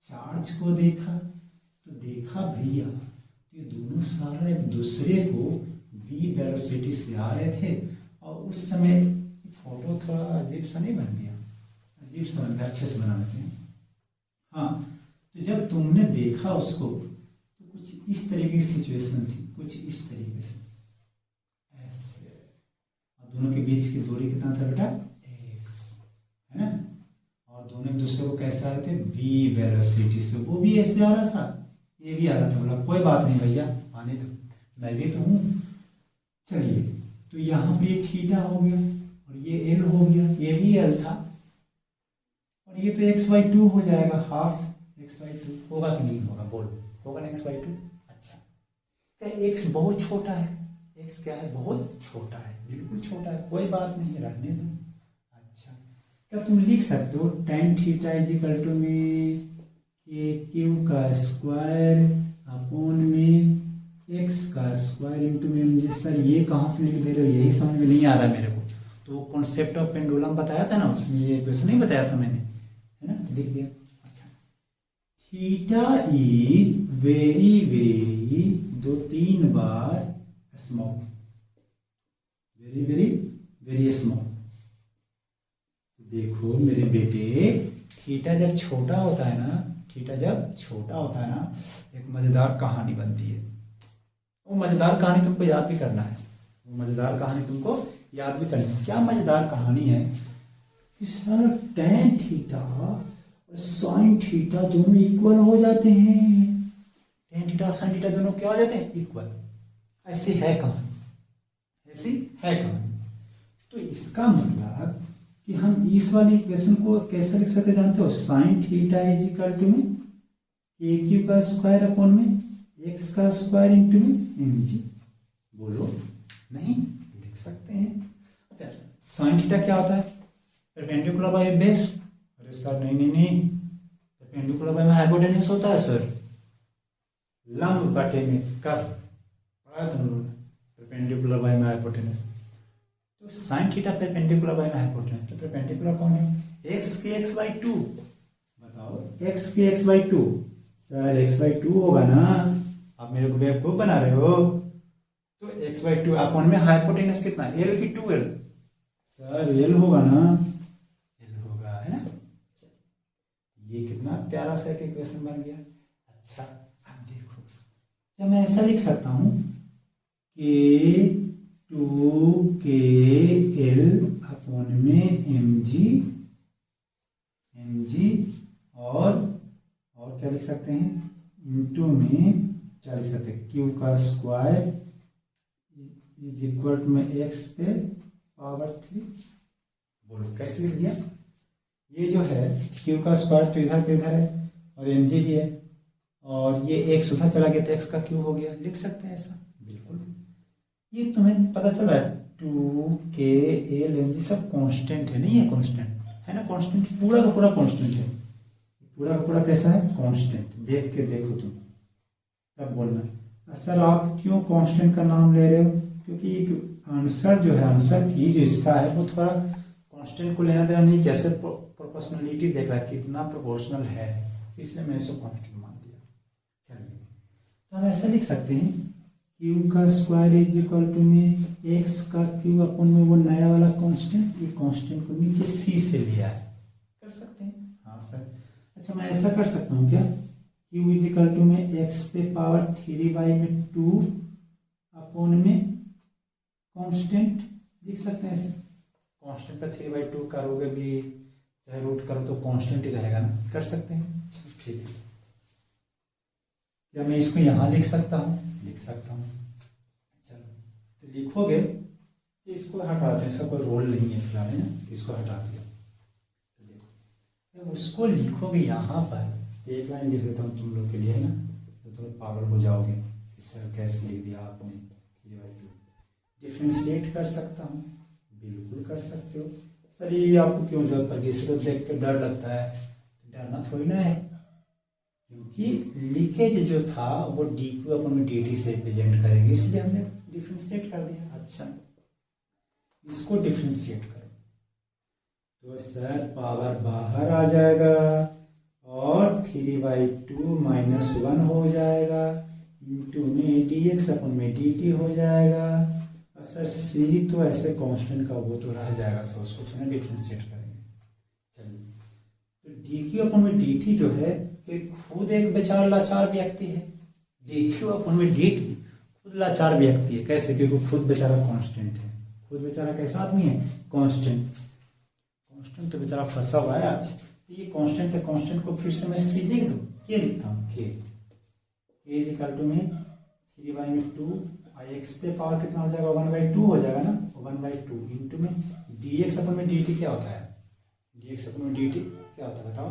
चार्ज को देखा, तो देखा भैया ये दोनों सारे एक दूसरे को v वेलोसिटी से आ रहे थे। और उस समय फोटो थोड़ा अजीब सा नहीं बन गया, अजीब सा बन गया, अच्छे से बना लेते हैं। हाँ, तो जब तुमने देखा उसको तो कुछ इस तरीके की सिचुएशन थी, कुछ इस तरीके से ऐसे, और दोनों के बीच की दूरी कितना था बेटा, x, है ना। और दोनों एक दूसरे को कैसे आ रहे थे, v वेलोसिटी से। वो भी ऐसे आ रहा था, ये भी आ रहा था। बोला कोई बात नहीं भैया, आने दो, मैं भी तो हूँ। चलिए, तो यहाँ पे थीटा हो गया और ये एल हो गया, ये भी एल था, और ये तो x/2 हो जाएगा, हाफ x/2 होगा कि नहीं होगा, बोलो, होगा ना x/2। अच्छा, तो x बहुत छोटा है, x क्या है, बहुत छोटा है, बिल्कुल छोटा है, कोई बात नहीं, रहने दो। अच्छा, क्या तुम लिख सकते हो tan theta is equal to में के क्यू का स्क्वायर अपॉन में x का स्क्वायर इंटू में मुझे, सर ये कहाँ से लिख दे रहे हो, यही समझ में नहीं आ रहा मेरे को। तो कॉन्सेप्ट ऑफ पेंडुलम बताया था ना, उसमें ये क्वेश्चन नहीं बताया था मैंने, है ना, तो लिख दिया। अच्छा, theta is very very, 2-3 bar small, very very very small. देखो मेरे बेटे, थीटा जब छोटा होता है ना, थीटा जब छोटा होता है ना, एक मजेदार कहानी बनती है। वो मजेदार कहानी तुमको याद भी करना है, वो मजेदार कहानी तुमको याद भी करनी है। क्या मजेदार कहानी है कि सर tan थीटा और sin थीटा दोनों इक्वल हो जाते हैं। tan थीटा और sin थीटा दोनों क्या हो जाते हैं, इक्वल। ऐसी है कहानी, ऐसी है कहानी। तो इसका मतलब कि हम इस वाले इक्वेशन को कैसे लिख सकते जानते हो, sine theta is equal to में के क्यू का स्क्वायर अपॉन में x का स्क्वायर इंटू में एम जी। बोलो, नहीं लिख सकते हैं। अच्छा, साइन थीटा क्या होता है, परपेंडिकुलर बाय बेस। अरे सर नहीं नहीं नहीं, परपेंडिकुलर बाय में हाइपोटेन्यूज होता है सर, लंब बटे में कर, पढ़ा तुम लोगों ने, परपेंडिकुलर बाय में हाइपोटेन्यूज। तो साइन थीटा परपेंडिकुलर बाय में हाइपोटेन्यूज, तो परपेंडिकुलर कौन है, x के x/2। बताओ, x के x/2, सर x/2 होगा ना, आप मेरे को बेवकूफ बना रहे हो। तो x/2 अपॉन में हाइपोटेन्यूज कितना, l की 2l, सर l होगा ना, l होगा, है ना। ये कितना प्यारा सा एक इक्वेशन बन गया। अच्छा, अब देखो, क्या मैं ऐसा लिख सकता हूं कि 2kl अपॉन में mg और क्या लिख सकते हैं, इंटू में क्या लिख सकते हैं, q का स्क्वायर इज इक्वल टू में x पे पावर 3। बोलो कैसे लिख दिया, ये जो है q का स्क्वायर तो इधर पे इधर है और mg भी है, और ये x उधर चला गया तो x का q हो गया, लिख सकते हैं ऐसा, बिल्कुल। ये तुम्हें पता चल रहा है, 2kl mg सब कांस्टेंट है, नहीं है कांस्टेंट, है ना, कांस्टेंट, पूरा का पूरा कांस्टेंट है, पूरा का पूरा कैसा है, कांस्टेंट। देख के देखो तुम, तब बोलना सर आप क्यों कांस्टेंट का नाम ले रहे हो, क्योंकि आंसर जो है, आंसर की जो इसका है वो थोड़ा कांस्टेंट को लेना देना नहीं, कैसे प्रोपोर्शनलिटी देख रहा है, कितना प्रोपोर्शनल है, इसलिए मैं इसको कांस्टेंट मान लिया। चलिए, तो हम ऐसा लिख सकते हैं, क्यू का स्क्वायर इज इक्वल टू में एक्स का क्यू अपन में वो नया वाला कांस्टेंट, ये कांस्टेंट को नीचे सी से लिया है, कर सकते हैं, हाँ सर। अच्छा, मैं ऐसा कर सकता हूँ क्या, क्यू इज इक्वल टू में एक्स पे पावर 3/2 अपॉन में कांस्टेंट लिख सकते हैं ऐसे, कांस्टेंट पे 3/2 करोगे भी, चाहे रूट करो तो कांस्टेंट ही रहेगा ना, कर सकते हैं। चलो ठीक है, क्या मैं इसको यहाँ लिख सकता हूँ? लिख सकता हूँ। चलो तो लिखोगे तो इसको हटाते हैं, इसका कोई रोल नहीं है फिलहाल, है ना, इसको हटा दिया। तो देखो जब उसको लिखोगे यहाँ पर, तो एक लाइन लिख देता हूँ तुम लोग के लिए, है ना, तो तुम पागल हो जाओगे, सर कैसे लिख दिया आपने 3/2। डिफ्रेंशिएट कर सकता हूँ, बिल्कुल कर सकते हो। सर ये आपको क्यों जरूरत पड़ेगी, इसको देख के डर लगता है? डरना थोड़ी ना है, क्योंकि लीकेज जो था वो dq/dt से रिप्रेजेंट करेंगे, इसलिए हमने डिफ्रेंशिएट कर दिया। अच्छा इसको डिफ्रेंशिएट करो तो सर पावर बाहर आ जाएगा और 3/2 -1 हो जाएगा, इंटू में dx/dt हो जाएगा। और सर c तो ऐसे कांस्टेंट का वो तो रह जाएगा सर, उसको थोड़ा डिफ्रेंशिएट करेंगे। चलिए तो dq/dt जो है कि खुद एक बेचारा लाचार व्यक्ति है, dq/dt खुद लाचार व्यक्ति है। कैसे? क्योंकि खुद बेचारा कांस्टेंट है। खुद बेचारा कैसा आदमी है? कांस्टेंट। कांस्टेंट तो बेचारा फंसा हुआ है आज। तो ये कांस्टेंट है, कांस्टेंट को फिर से मैं सी लिख दूँ, क्या लिखता हूँ? k इज इक्वल टू में 3/2 x पे पावर कितना हो जाएगा? 1/2 हो जाएगा ना, 1/2 इंटू में dx/dt क्या होता है? dx/dt क्या होता है बताओ?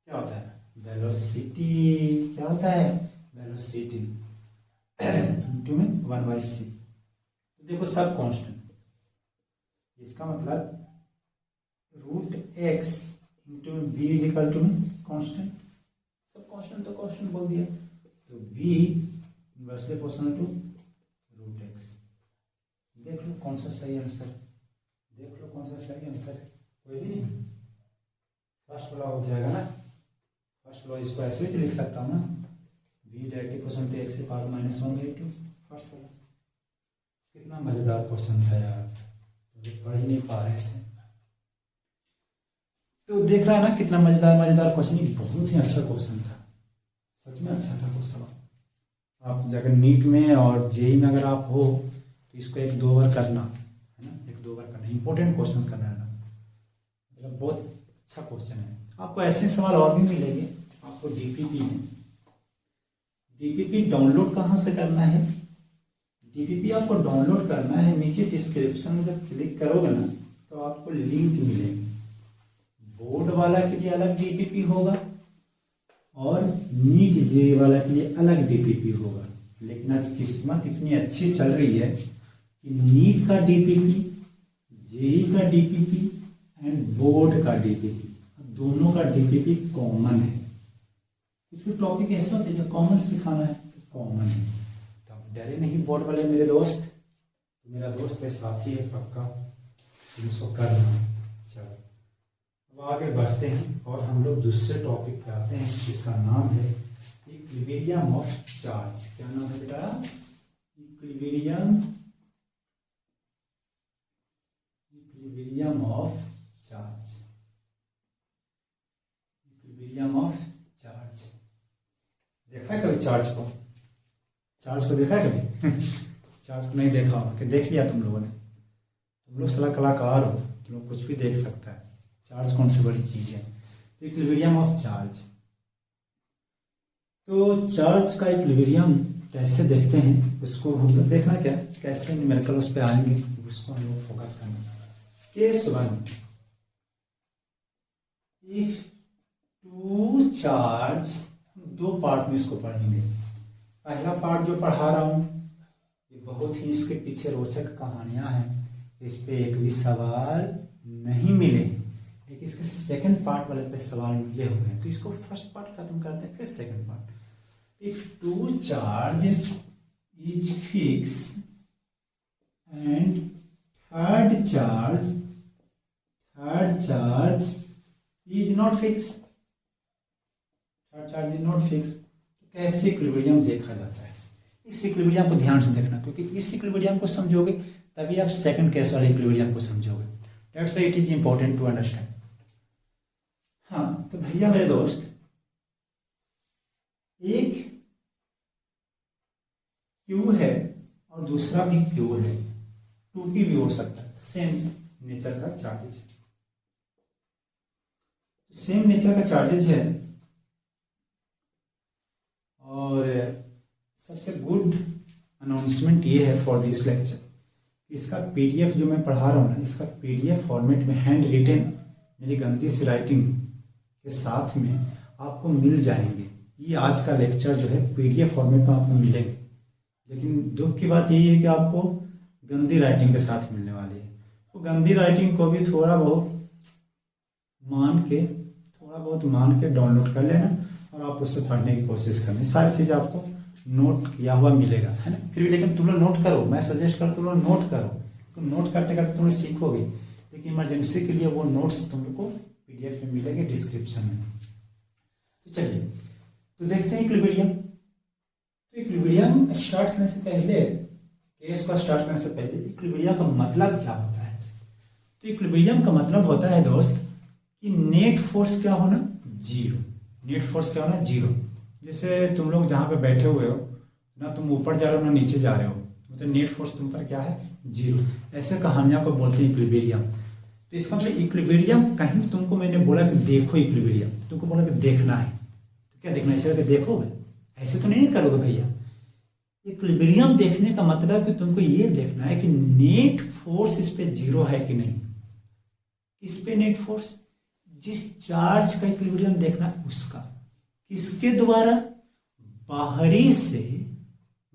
क्या होता है? वेलोसिटी। क्या होता है? वेलोसिटी इंटू में 1/c। तो देखो सब कांस्टेंट, इसका मतलब √x इंटू में v इज इक्वल टू में कांस्टेंट। सब कांस्टेंट तो कांस्टेंट बोल दिया, तो v inversely proportional to √x। देख लो कौन सा सही आंसर, देख लो कौन सा सही आंसर है। कोई भी नहीं, फर्स्ट वाला हो जाएगा ना, फर्स्ट वाला। इसको ऐसे भी लिख सकता हूँ ना, v डायरेक्टली टू x की पावर -1/2, फर्स्ट वाला। कितना मजेदार क्वेश्चन था यार, तो पढ़ ही नहीं पा रहे थे। तो देख रहा है ना कितना मजेदार क्वेश्चन, बहुत ही अच्छा क्वेश्चन था, सच में अच्छा था क्वेश्चन। आप अगर नीट में और जेई में अगर आप हो तो इसको 1-2 बार करना है ना, 1-2 बार करना, इंपॉर्टेंट क्वेश्चन करना है ना, मतलब बहुत अच्छा क्वेश्चन है। आपको ऐसे सवाल और भी मिलेंगे आपको डीपीपी में। डीपीपी डाउनलोड कहाँ से करना है? डीपीपी आपको डाउनलोड करना है, नीचे डिस्क्रिप्शन में जब क्लिक करोगे ना तो आपको लिंक मिलेगी। बोर्ड वाला के लिए अलग डीपीपी होगा और नीट जे वाला के लिए अलग डीपीपी होगा। लेकिन आज किस्मत इतनी अच्छी चल रही है कि नीट का डीपीपी, जेई का डीपीपी एंड बोर्ड का डीपीपी, दोनों का डीपीपी कॉमन है। कुछ भी टॉपिक ऐसा होता है जो कॉमन सिखाना है, कॉमन है, तो आप डरे नहीं। बोर्ड वाले मेरे दोस्त, तो मेरा दोस्त है, साथी है पक्का, तुम उसको कर रहा हूँ। चलो अब आगे बढ़ते हैं और हम लोग दूसरे टॉपिक पे आते हैं, जिसका नाम है इक्विलिब्रियम ऑफ चार्ज। क्या नाम है बेटा? Equilibrium of charge. Equilibrium of charge देखा है कभी? चार्ज को देखा है कभी? चार्ज को नहीं देखा होगा, कि देख लिया तुम लोगों ने? तुम लोग साला कलाकार हो, तुम लोग कुछ भी देख सकता है। चार्ज कौन सी बड़ी चीज है? तो इक्विलिब्रियम ऑफ चार्ज। तो चार्ज का इक्विलिब्रियम कैसे देखते हैं उसको हम लोग देखना, क्या कैसे न्यूमेरिकल उस पर आएंगे उसको हम लोग फोकस करना। केस 1, इफ टू चार्ज, दो पार्ट में इसको पढ़ेंगे। पहला पार्ट जो पढ़ा रहा हूं ये बहुत ही इसके पीछे रोचक कहानियां हैं, इस पे एक भी सवाल नहीं मिले, लेकिन इसके सेकंड पार्ट वाले पे सवाल मिले हुए हैं। तो इसको फर्स्ट पार्ट खत्म करते हैं, फिर second part. If two charge is fix and third charge is not fix, third charge is not fix, तो कैसे इक्विलिब्रियम देखा जाता है? इस इक्विलिब्रियम को ध्यान से देखना, क्योंकि इस इक्विलिब्रियम को समझोगे तभी आप सेकंड केस वाले इक्विलिब्रियम को समझोगे। That's why it is important to understand. हाँ तो भैया मेरे दोस्त, एक क्यू है और दूसरा भी क्यू है, 2p भी हो सकता है, सेम नेचर का चार्जेज है। सेम नेचर का चार्जेज है। और सबसे गुड अनाउंसमेंट ये है फॉर दिस लेक्चर, इसका पीडीएफ जो मैं पढ़ा रहा हूँ ना, इसका पीडीएफ फॉर्मेट में हैंड रिटेन मेरी गंदी सी राइटिंग के साथ में आपको मिल जाएंगे। ये आज का लेक्चर जो है पीडीएफ फॉर्मेट में आपको मिलेंगे, लेकिन दुख की बात यही है कि आपको गंदी राइटिंग के साथ मिलने वाली है। तो गंदी राइटिंग को भी थोड़ा बहुत मान के डाउनलोड कर लेना और आप उससे पढ़ने की कोशिश करनी। सारी चीज़ आपको नोट किया हुआ मिलेगा, है ना। फिर भी लेकिन तुम लोग नोट करो, मैं सजेस्ट कर तुम लोग नोट करो, तो नोट करते करते तुम लोग सीखोगे। लेकिन इमरजेंसी के लिए वो नोट्स तुम लोग को पीडीएफ में मिलेंगे डिस्क्रिप्शन में। तो चलिए तो देखते हैं इक्विलिब्रियम। तो इक्विलिब्रियम स्टार्ट करने से पहले, केस को स्टार्ट करने से पहले इक्विलिब्रियम का मतलब क्या होता है। तो इक्विलिब्रियम का मतलब होता है दोस्त कि नेट फोर्स क्या होना, जीरो। नेट फोर्स क्या होना, जीरो। जैसे तुम लोग जहाँ पे बैठे हुए हो ना, तुम ऊपर जा रहे हो ना नीचे जा रहे हो, मतलब नेट फोर्स तुम पर क्या है, जीरो। ऐसे कहानियां को बोलते हैं इक्विलिब्रियम। तो इसका मतलब इक्विलिब्रियम, कहीं तुमको मैंने बोला कि देखो इक्विलिब्रियम, तुमको बोला कि देखना है, तो क्या देखना है, ऐसे करके देखोगे, ऐसे तो नहीं करोगे भैया। इक्विलिब्रियम देखने का मतलब कि तुमको ये देखना है कि नेट फोर्स इस पे जीरो है कि नहीं। किस पे नेट फोर्स, जिस चार्ज का इक्विलिब्रियम देखना उसका, किसके द्वारा, बाहरी से,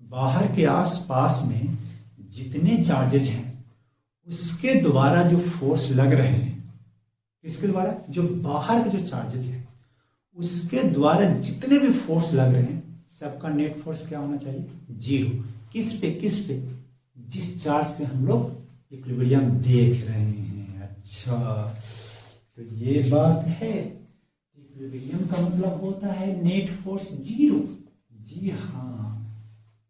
बाहर के आसपास में जितने चार्जेज हैं उसके द्वारा जो फोर्स लग रहे हैं, किसके द्वारा, जो बाहर के जो चार्जेज हैं उसके द्वारा जितने भी फोर्स लग रहे हैं सबका नेट फोर्स क्या होना चाहिए, जीरो। किस पे, जिस चार्ज पे हम लोग इक्विलिब्रियम देख रहे हैं। अच्छा, तो ये बात है। इक्विलिब्रियम का मतलब होता है नेट फोर्स जीरो। जी हाँ,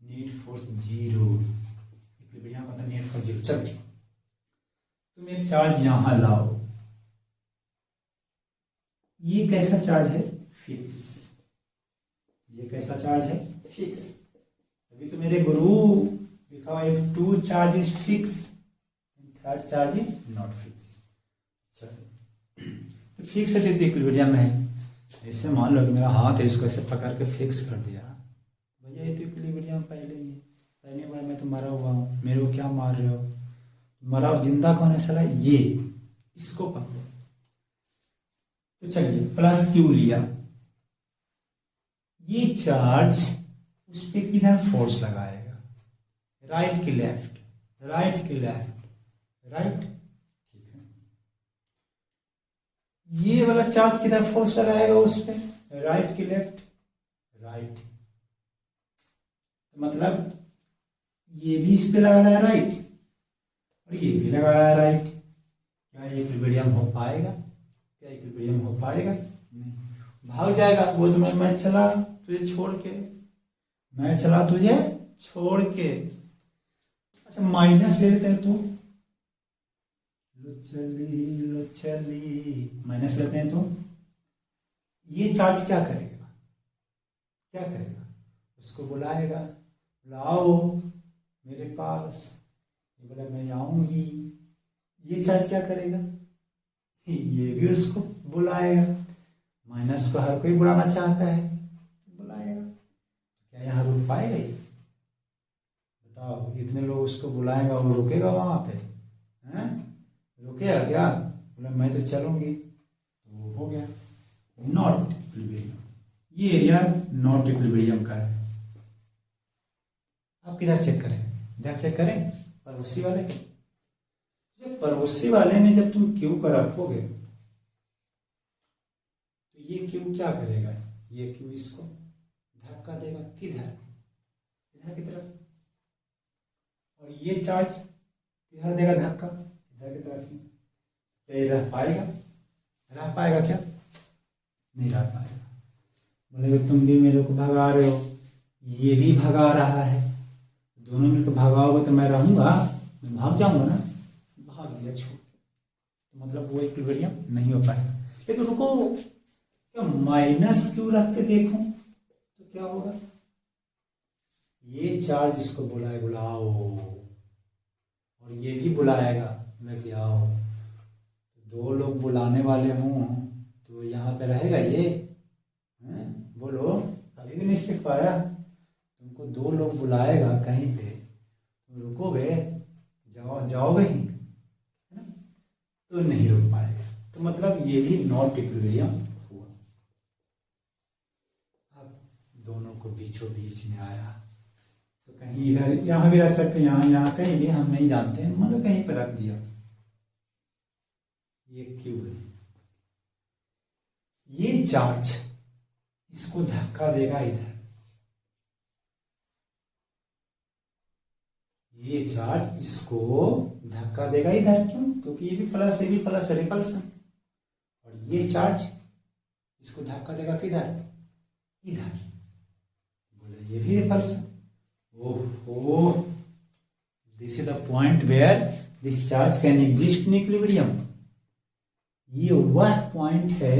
नेट फोर्स जीरो। इक्विलिब्रियम का नेट फोर्स जीरो। चलो तुम एक चार्ज यहां लाओ, ये कैसा चार्ज है, फिक्स। ये कैसा चार्ज है, फिक्स। अभी तो मेरे गुरु लिखा है two charge is fix, third charge is not fix. चलो तो फिक्स है तो इक्विलिब्रियम में है। ऐसे मान लो कि मेरा हाथ है, इसको ऐसे पकड़ के फिक्स कर दिया, भैया ये तो इक्विलिब्रियम पहले ही है, पहले बार मैं तो मरा हुआ हूँ, मेरे को क्या मार रहे हो, मरा और जिंदा कौन है साला, ये, इसको पकड़ो। तो चलिए प्लस क्यू लिया, ये चार्ज उस पर किधर फोर्स लगाएगा, राइट की लेफ्ट, राइट की लेफ्ट, राइट, ठीक है। ये वाला चार्ज किधर फोर्स लगाएगा उस पे, राइट की लेफ्ट, राइट। तो मतलब ये भी इस पे लगा रहा है राइट और ये भी लगा रहा है राइट। क्या ये इक्विलिब्रियम हो पाएगा, क्या इक्विलिब्रियम हो पाएगा, नहीं, भाग जाएगा वो। तो मैं चला तुझे छोड़ के, मैं चला तुझे छोड़ के। अच्छा माइनस ले लेते हैं, तो लो चली माइनस लेते हैं, तो ये चार्ज क्या करेगा, क्या करेगा, उसको बुलाएगा, लाओ मेरे पास, ये बोला मैं आऊंगी। ये चार्ज क्या करेगा, ये भी उसको बुलाएगा। माइनस को हर कोई बुलाना चाहता है, बुलाएगा। क्या यहाँ रुक पाएगा ये, बताओ। इतने लोग उसको बुलाएगा, वो रुकेगा वहां पे, हैं, रुकेगा क्या, बोला मैं तो चलूंगी, तो वो हो गया नॉट इक्विलिब्रियम। ये एरिया नॉट इक्विलिब्रियम का है। आप किधर चेक करें, इधर चेक करें, पड़ोसी वाले के। जब पड़ोसी वाले में जब तुम क्यू का रखोगे तो ये क्यू क्या करेगा, ये क्यू इसको धक्का देगा, किधर, इधर की तरफ। और ये चार्ज किधर देगा धक्का, इधर की तरफ ही। क्या ये रह पाएगा, रह पाएगा क्या, नहीं रह पाएगा। बोले तुम भी मेरे को भगा रहे हो, ये भी भगा रहा है, दोनों मिलकर भगाओगे तो मैं रहूंगा, मैं भाग जाऊंगा ना, भाग दिया छोड़ के, तो मतलब वो इक्विलिब्रियम नहीं हो पाएगा। लेकिन रुको, क्या माइनस क्यू रख के देखूं तो क्या होगा, ये चार्ज इसको बुलाए, बुलाओ, और ये भी बुलाएगा, मैं क्या आओ, दो लोग बुलाने वाले हों तो यहाँ पे रहेगा ये? बोलो, अभी भी नहीं सीख पाया? तुमको दो लोग बुलाएगा कहीं पे, तुम रुकोगे? जाओगे ही, है ना? तो नहीं रुक पाएगा। तो मतलब ये भी नॉट इक्विलिब्रियम हुआ। अब दोनों को बीचों बीच में आया तो कहीं इधर, यहाँ भी रख सकते हैं, यहाँ कहीं भी, हम नहीं जानते हैं, मतलब कहीं पर रख दिया। ये क्यू है, ये चार्ज इसको धक्का देगा इधर, ये चार्ज इसको धक्का देगा इधर। क्यों? क्योंकि ये भी प्लस, ये भी प्लस, रिपल्सन। और ये चार्ज इसको धक्का देगा किधर? इधर। बोले ये भी रिपल्सन। ओहो, this is the point where this charge can exist in equilibrium. ये वह पॉइंट है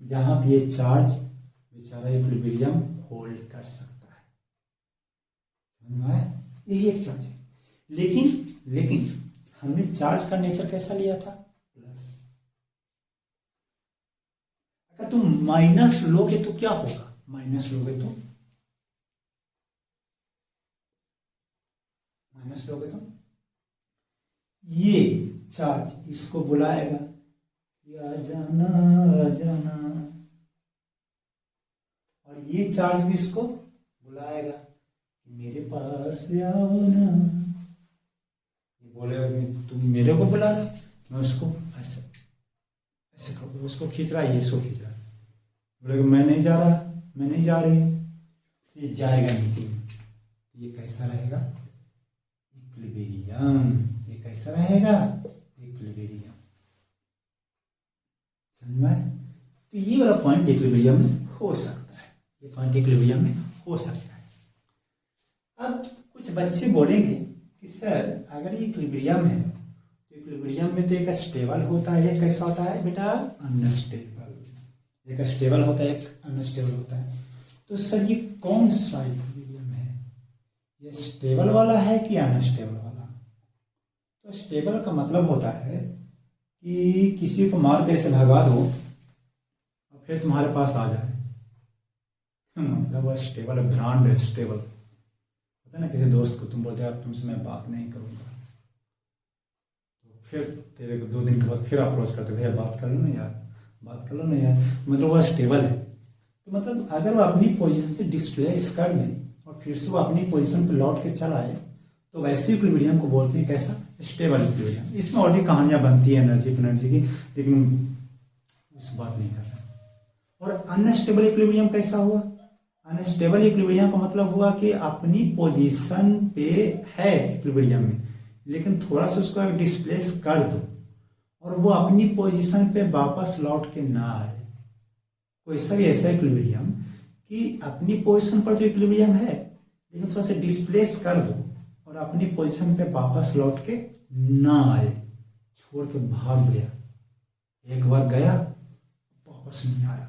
जहां भी ये चार्ज बेचारा इक्विलिब्रियम होल्ड कर सकता है। समझ में आया? यही एक चार्ज है। लेकिन हमने चार्ज का नेचर कैसा लिया था? प्लस। अगर तुम माइनस लोगे तो क्या होगा? माइनस लोगे तो ये चार्ज इसको बुलाएगा कि आ जाना, और ये चार्ज भी इसको बुलाएगा कि मेरे पास आओ ना। ये बोलेगा तुम मेरे को बुला रहे, मैं उसको ऐसे ऐसे करूँ, उसको खींच रहा है, ये इसको खींच रहा है। बोलेगा मैं नहीं जा रहा, मैं नहीं जा रही, ये जाएगा मीटिंग। ये कैसा रहेगा? इक्विलिब्रियम। ये कैसा रहेगा? इक्विलिब्रियम। समझ में? तो ये वाला पॉइंट इक्विलिब्रियम में हो सकता है, ये पॉइंट इक्विलिब्रियम में हो सकता है। अब कुछ बच्चे बोलेंगे कि सर अगर ये इक्विलिब्रियम है तो इक्विलिब्रियम में तो एक स्टेबल होता है, एक कैसा होता है बेटा? अनस्टेबल। एक स्टेबल होता है, एक अनस्टेबल होता है। तो सर ये कौन सा इक्विलिब्रियम है? ये स्टेबल वाला है कि अनस्टेबल वाला? तो स्टेबल का मतलब होता है कि किसी को मार के ऐसे भगा दो और फिर तुम्हारे पास आ जाए, मतलब वह स्टेबल है, ब्रांड है स्टेबल। पता है ना, किसी दोस्त को तुम बोलते हो तुमसे मैं बात नहीं करूँगा, तो फिर तेरे को 2 दिन के बाद फिर अप्रोच करते, भैया बात कर लो ना यार, बात कर लो ना यार, मतलब वह स्टेबल है। तो मतलब अगर वो अपनी पोजीशन से डिस्प्लेस कर दे और फिर से वो अपनी पोजीशन पर लौट के चला आए तो वैसे इक्विलिब्रियम को बोलते हैं कैसा? Stable equilibrium. इसमें और भी कहानियाँ बनती है एनर्जी की, लेकिन उस बात नहीं कर रहे। और अनस्टेबल इक्विलिब्रियम कैसा हुआ? अनस्टेबल इक्विलिब्रियम का मतलब हुआ कि अपनी पोजीशन पे है इक्विलिब्रियम में, लेकिन थोड़ा सा उसको डिस्प्लेस कर दो और वो अपनी पोजीशन पे वापस लौट के ना आए। कोई सा भी ऐसा इक्विलिब्रियम कि अपनी पोजीशन पर तो इक्विलिब्रियम है, लेकिन थोड़ा सा डिस्प्लेस कर दो और अपनी पोजीशन पे वापस लौट के ना आए, छोड़ के भाग गया, एक बार गया वापस नहीं आया,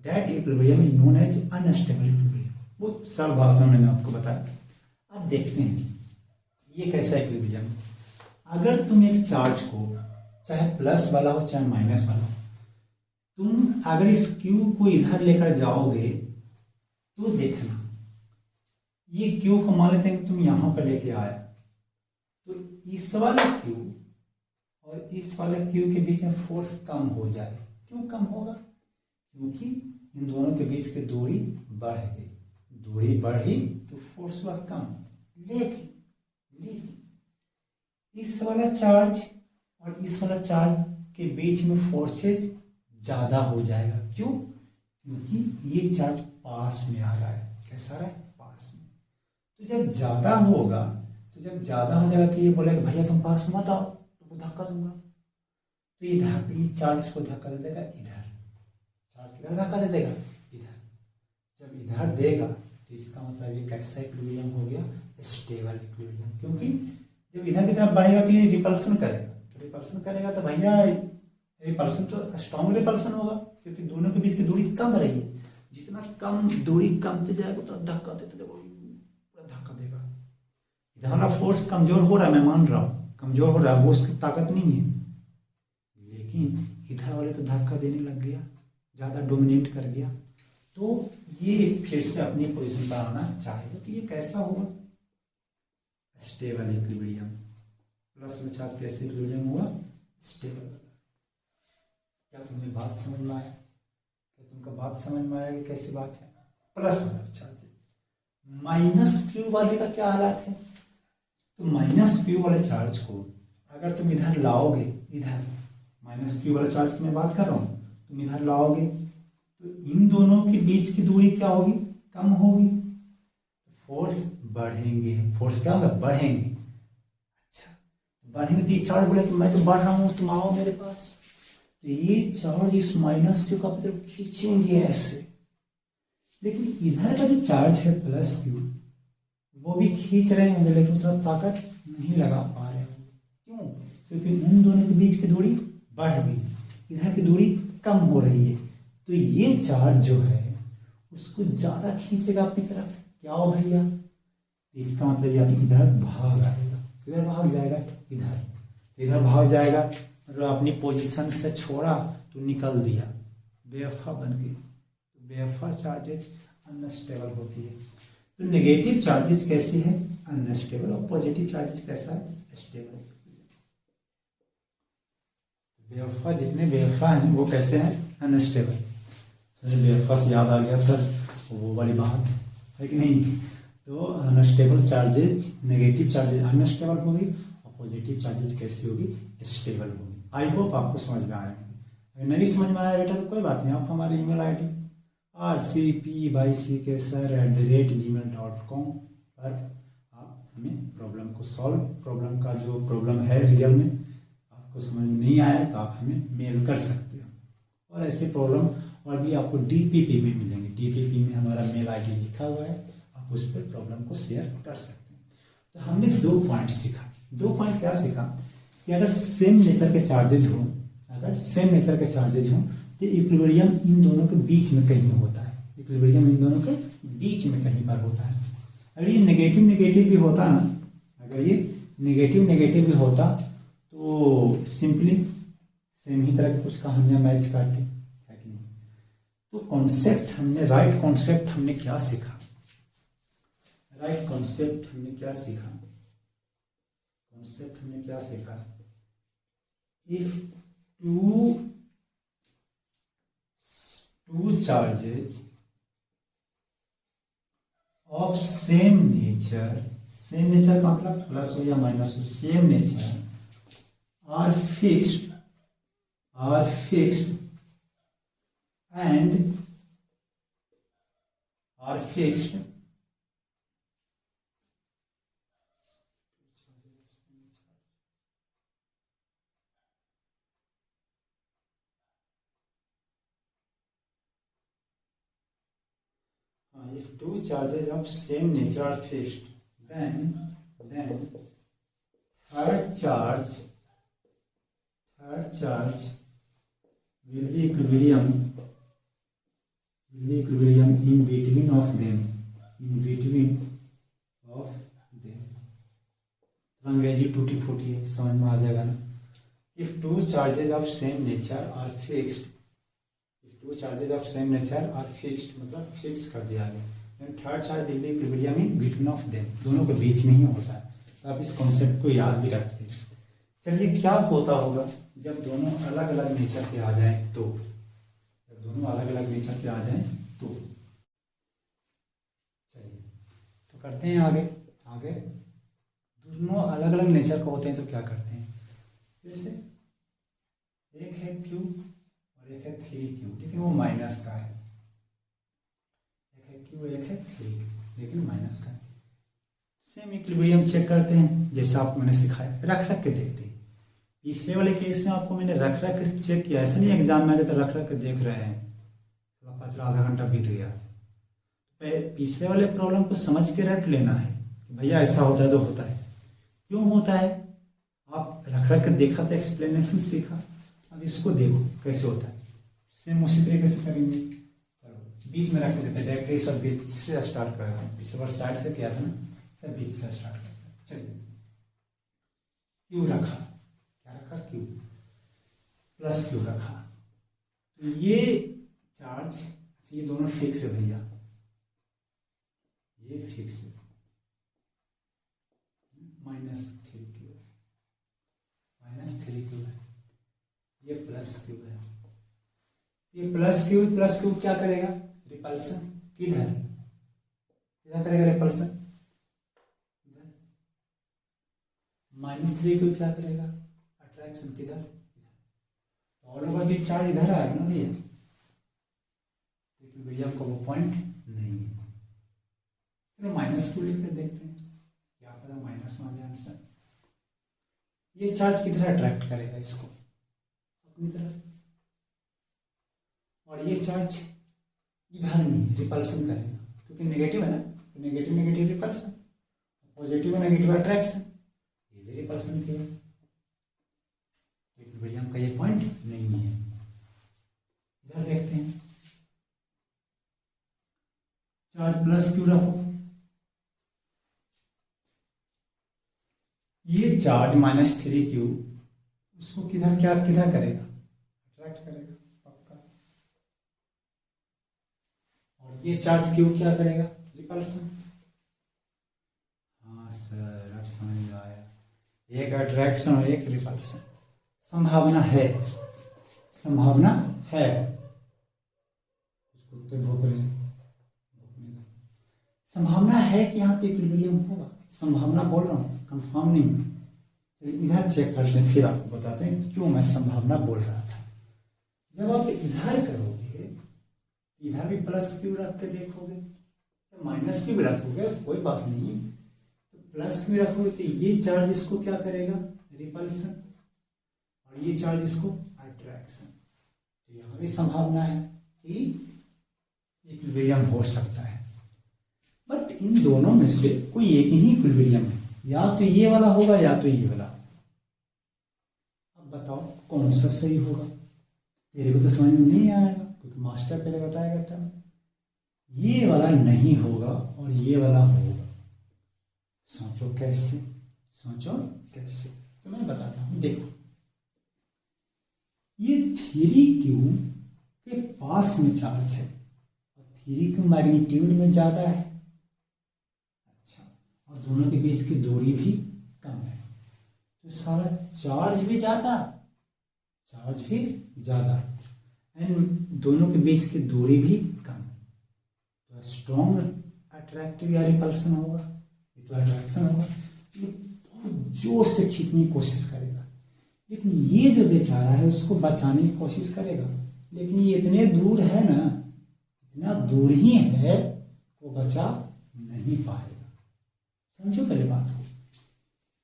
that equilibrium is known as unstable equilibrium. बहुत सरल भाषा में मैंने आपको बताया। अब देखते हैं ये कैसा इक्विलिब्रियम। अगर तुम एक चार्ज को, चाहे प्लस वाला हो चाहे माइनस वाला हो, तुम अगर इस क्यू को इधर लेकर जाओगे तो देखना, ये क्यू को मान लेते हैं कि तुम यहां पर लेके आया, तो इस वाले क्यू और इस वाले क्यू के बीच में फोर्स कम हो जाए। क्यों कम होगा? क्योंकि इन दोनों के बीच की दूरी बढ़ गई, दूरी बढ़ी तो फोर्स हुआ कम। लेकिन इस वाला चार्ज और इस वाला चार्ज के बीच में फोर्सेज ज्यादा हो जाएगा। क्यों? क्योंकि ये चार्ज पास में आ रहा है। कैसा रहा है? पास में। तो जब ज्यादा होगा, तो जब ज्यादा हो जाएगा तो ये बोलेगा भैया तुम पास मत आओ, तुमको धक्का दूंगा। तो ये चार्ज को धक्का दे देगा इधर, चार्ज किधर धक्का दे देगा? इधर। जब इधर देगा तो इसका मतलब ये कैसा इक्विलिब्रियम हो गया? Stable equilibrium. क्योंकि जब इधर की तरफ बढ़ेगा तो ये रिपल्सन करेगा, तो रिपल्सन करेगा तो भैया रिपल्सन तो स्ट्रॉन्ग रिपल्सन होगा, क्योंकि दोनों के बीच की दूरी कम रही है। जितना कम दूरी कमते जाएगा तो धक्का देते पूरा धक्का देगा। इधर वाला फोर्स कमजोर हो रहा है, मैं मान रहा हूँ कमजोर हो रहा है, वो उसकी ताकत नहीं है, लेकिन इधर वाले तो धक्का देने लग गया, ज़्यादा डोमिनेट कर गया, तो ये फिर से अपनी पोजीशन पर आना चाहेगा। तो ये कैसा होगा? Stable equilibrium. प्लस में चार्ज कैसे इक्विलिब्रियम हुआ? स्टेबल। क्या तुम्हें बात समझ में आया? क्या तुमको बात समझ में आया कि कैसी बात है? प्लस वाला चार्ज। माइनस क्यू वाले का क्या हालात है? तो माइनस क्यू वाले चार्ज को अगर तुम इधर लाओगे, इधर माइनस क्यू वाले चार्ज की मैं बात कर रहा हूँ, तुम इधर लाओगे तो इन दोनों के बीच की दूरी क्या होगी? कम होगी। फोर्स बढ़ेंगे। फोर्स क्या होगा? बढ़ेंगे। अच्छा, बढ़ेंगे तो ये चार्ज बोले कि मैं तो बढ़ रहा हूँ, तुम आओ मेरे पास, तो ये चार्ज इस माइनस क्यू का मतलब खींचेंगे ऐसे। लेकिन इधर का जो चार्ज है प्लस क्यू, वो भी खींच रहे होंगे लेकिन उसका ताकत नहीं लगा पा रहे होंगे। क्यों? क्योंकि उन दोनों के बीच की दूरी बढ़ गई, इधर की दूरी कम हो रही है, तो ये चार्ज जो है उसको ज्यादा खींचेगा अपनी तरफ। क्या हो भैया? तो इसका मतलब ये इधर भाग आएगा, इधर भाग जाएगा, इधर भाग जाएगा, मतलब अपनी पोजीशन से छोड़ा तो निकल दिया, बेवफा बन गई। तो बेवफा चार्जेज अनस्टेबल होती है। तो नेगेटिव चार्जेज कैसी है? अनस्टेबल। और पॉजिटिव चार्जेज कैसा है? स्टेबल। बेवफा, जितने बेवफा हैं वो कैसे हैं? अनस्टेबल। बेवफा से याद आ गया सर वो वाली बात है कि नहीं? तो unstable charges, negative charges unstable होगी और पॉजिटिव चार्जेज कैसी होगी? स्टेबल होगी। आई होप आपको समझ में आया होगी। अगर नहीं समझ में आया बेटा तो कोई बात नहीं, आप हमारे ईमेल आईडी rcp/ckeser@gmail.com पर आप हमें प्रॉब्लम को सॉल्व, प्रॉब्लम का जो प्रॉब्लम है रियल में आपको समझ में नहीं आया तो आप हमें मेल कर सकते हो। और ऐसे प्रॉब्लम और भी आपको डीपीपी में मिलेंगे। डीपीपी में हमारा मेल आईडी लिखा हुआ है, आप उस पर प्रॉब्लम को शेयर कर सकते हैं। तो हमने 2 पॉइंट सीखा। 2 पॉइंट क्या सीखा? कि अगर सेम नेचर के चार्जेज हो, अगर सेम नेचर के चार्जेज हों तो इक्विलिब्रियम इन दोनों के बीच में कहीं होता है। इक्विलिब्रियम इन दोनों के बीच में कहीं पर होता है। अगर ये नेगेटिव नेगेटिव भी होता ना, अगर ये नेगेटिव नेगेटिव भी होता तो सिंपली सेम ही तरह की कुछ कहानियाँ मैच करती है कि नहीं? तो कॉन्सेप्ट हमने, राइट कॉन्सेप्ट हमने क्या सीखा? राइट कॉन्सेप्ट हमने क्या सीखा? कॉन्सेप्ट हमने क्या सीखा? If two charges of same nature का मतलब प्लस हो या माइनस हो, same nature are fixed and are fixed if two charges of same nature are fixed, then third charge will be equilibrium in between of them. अंग्रेजी टूटी फूटी है, समझ में आ जाएगा ना? If two charges of same nature are fixed, मतलब fix कर दिया गया, then third charge will be equilibrium in between of them, दोनों के बीच में ही होता है। तो आप इस कॉन्सेप्ट को याद भी रखिए। चलिए, क्या होता होगा जब दोनों अलग अलग नेचर के आ जाएं तो? चलिए तो करते हैं आगे। दोनों अलग अलग नेचर के होते हैं तो क्या करते हैं? जैसे एक है क्यू और एक है 3q, लेकिन वो माइनस का है। एक है क्यू, एक है 3q, लेकिन माइनस का है। सेम इक्विलिब्रियम चेक करते हैं जैसा आप मैंने सिखाया, रख के देखते हैं। पिछले वाले केस में आपको मैंने रख के चेक किया, ऐसा नहीं एग्जाम में आगे तो रख के देख रहे हैं, आधा घंटा बीत गया। पिछले वाले प्रॉब्लम को समझ के रट लेना है कि भैया ऐसा होता है तो होता है। क्यों होता है? आप रख के देखा था, एक्सप्लेनेशन सीखा, अब इसको देखो कैसे होता है। सेम उसी तरीके से करेंगे। चलो बीच में रख देते हैं, डायरेक्टली सब बीच से स्टार्ट करते हैं। पिछले बार साइड से किया था ना, सब बीच से स्टार्ट करते हैं। चलिए, क्यू रखा, क्या रखा? क्यू। प्लस क्यू रखा, तो ये चार्ज, ये दोनों फिक्स है भैया, ये फिक्स है, -3 क्यू है, ये प्लस क्यू है। ये प्लस क्यू क्या करेगा? रिपल्सन किधर करेगा? रिपल्सन इधर। -3 क्यू क्या करेगा? अट्रैक्शन किधर? और होगा तो चार्ज इधर आएगा ना भैया, लेकिन भैया को वो पॉइंट नहीं है। चलो -क्यू लिख कर देखते हैं, क्या पता माइनस में आ जाए आंसर। ये चार्ज किधर अट्रैक्ट करेगा? इसको अपनी तरफ, और ये चार्ज इधर नहीं रिपल्सन करेगा, क्योंकि नेगेटिव है ना, तो नेगेटिव रिपल्सन, पॉजिटिव है नेगेटिव अट्रैक्शन, ये भी रिपल्सन किया, लेकिन भैया हमका ये पॉइंट नहीं है। इधर देखते हैं, चार्ज प्लस क्यू रखो, ये चार्ज -3 क्यू उसको किधर करेगा? अट्रैक्ट करेगा पक्का। और ये चार्ज क्यू क्या करेगा? रिपल्सन। हाँ सर, अब समझ में आया, एक अट्रैक्शन और एक रिपल्सन। संभावना है कुत्ते भौंक रहे हैं, संभावना है कि यहाँ पे इक्विलिब्रियम होगा, संभावना बोल रहा हूँ, कंफर्म नहीं। चलिए इधर चेक करते हैं, फिर आपको बताते हैं क्यों मैं संभावना बोल रहा था। जब आप इधर करोगे, इधर भी प्लस क्यू रख के देखोगे, जब माइनस क्यू रखोगे कोई बात नहीं, तो प्लस क्यू रखोगे तो ये चार्ज इसको क्या करेगा? रिपल्सन, और ये चार्ज इसको अट्रैक्शन। तो यहाँ भी संभावना है कि इक्विलिब्रियम हो सकता है, बट इन दोनों में से कोई एक ही इक्विलिब्रियम है, या तो ये वाला होगा या तो ये वाला। अब बताओ कौन सा सही होगा? तेरे को तो समझ में नहीं आएगा, क्योंकि मास्टर पहले बताएगा था। ये वाला नहीं होगा और ये वाला होगा। सोचो कैसे? तो मैं बताता हूं, देखो, ये 3Q के पास में चार्ज है और 3Q मैग्नीट्यूड में ज्यादा है, अच्छा, और दोनों के बीच की दूरी भी कम है, तो सारा चार्ज भी ज्यादा एंड दोनों के बीच की दूरी भी कम, तो स्ट्रॉन्ग अट्रैक्टिव या रिपल्सन होगा, ये तो अट्रैक्शन होगा। ये बहुत जोर से खींचने की कोशिश करेगा, लेकिन ये जो बेचारा है उसको बचाने की कोशिश करेगा, लेकिन ये इतने दूर है ना, इतना दूर ही है, वो बचा नहीं पाएगा। समझो पहले बात को।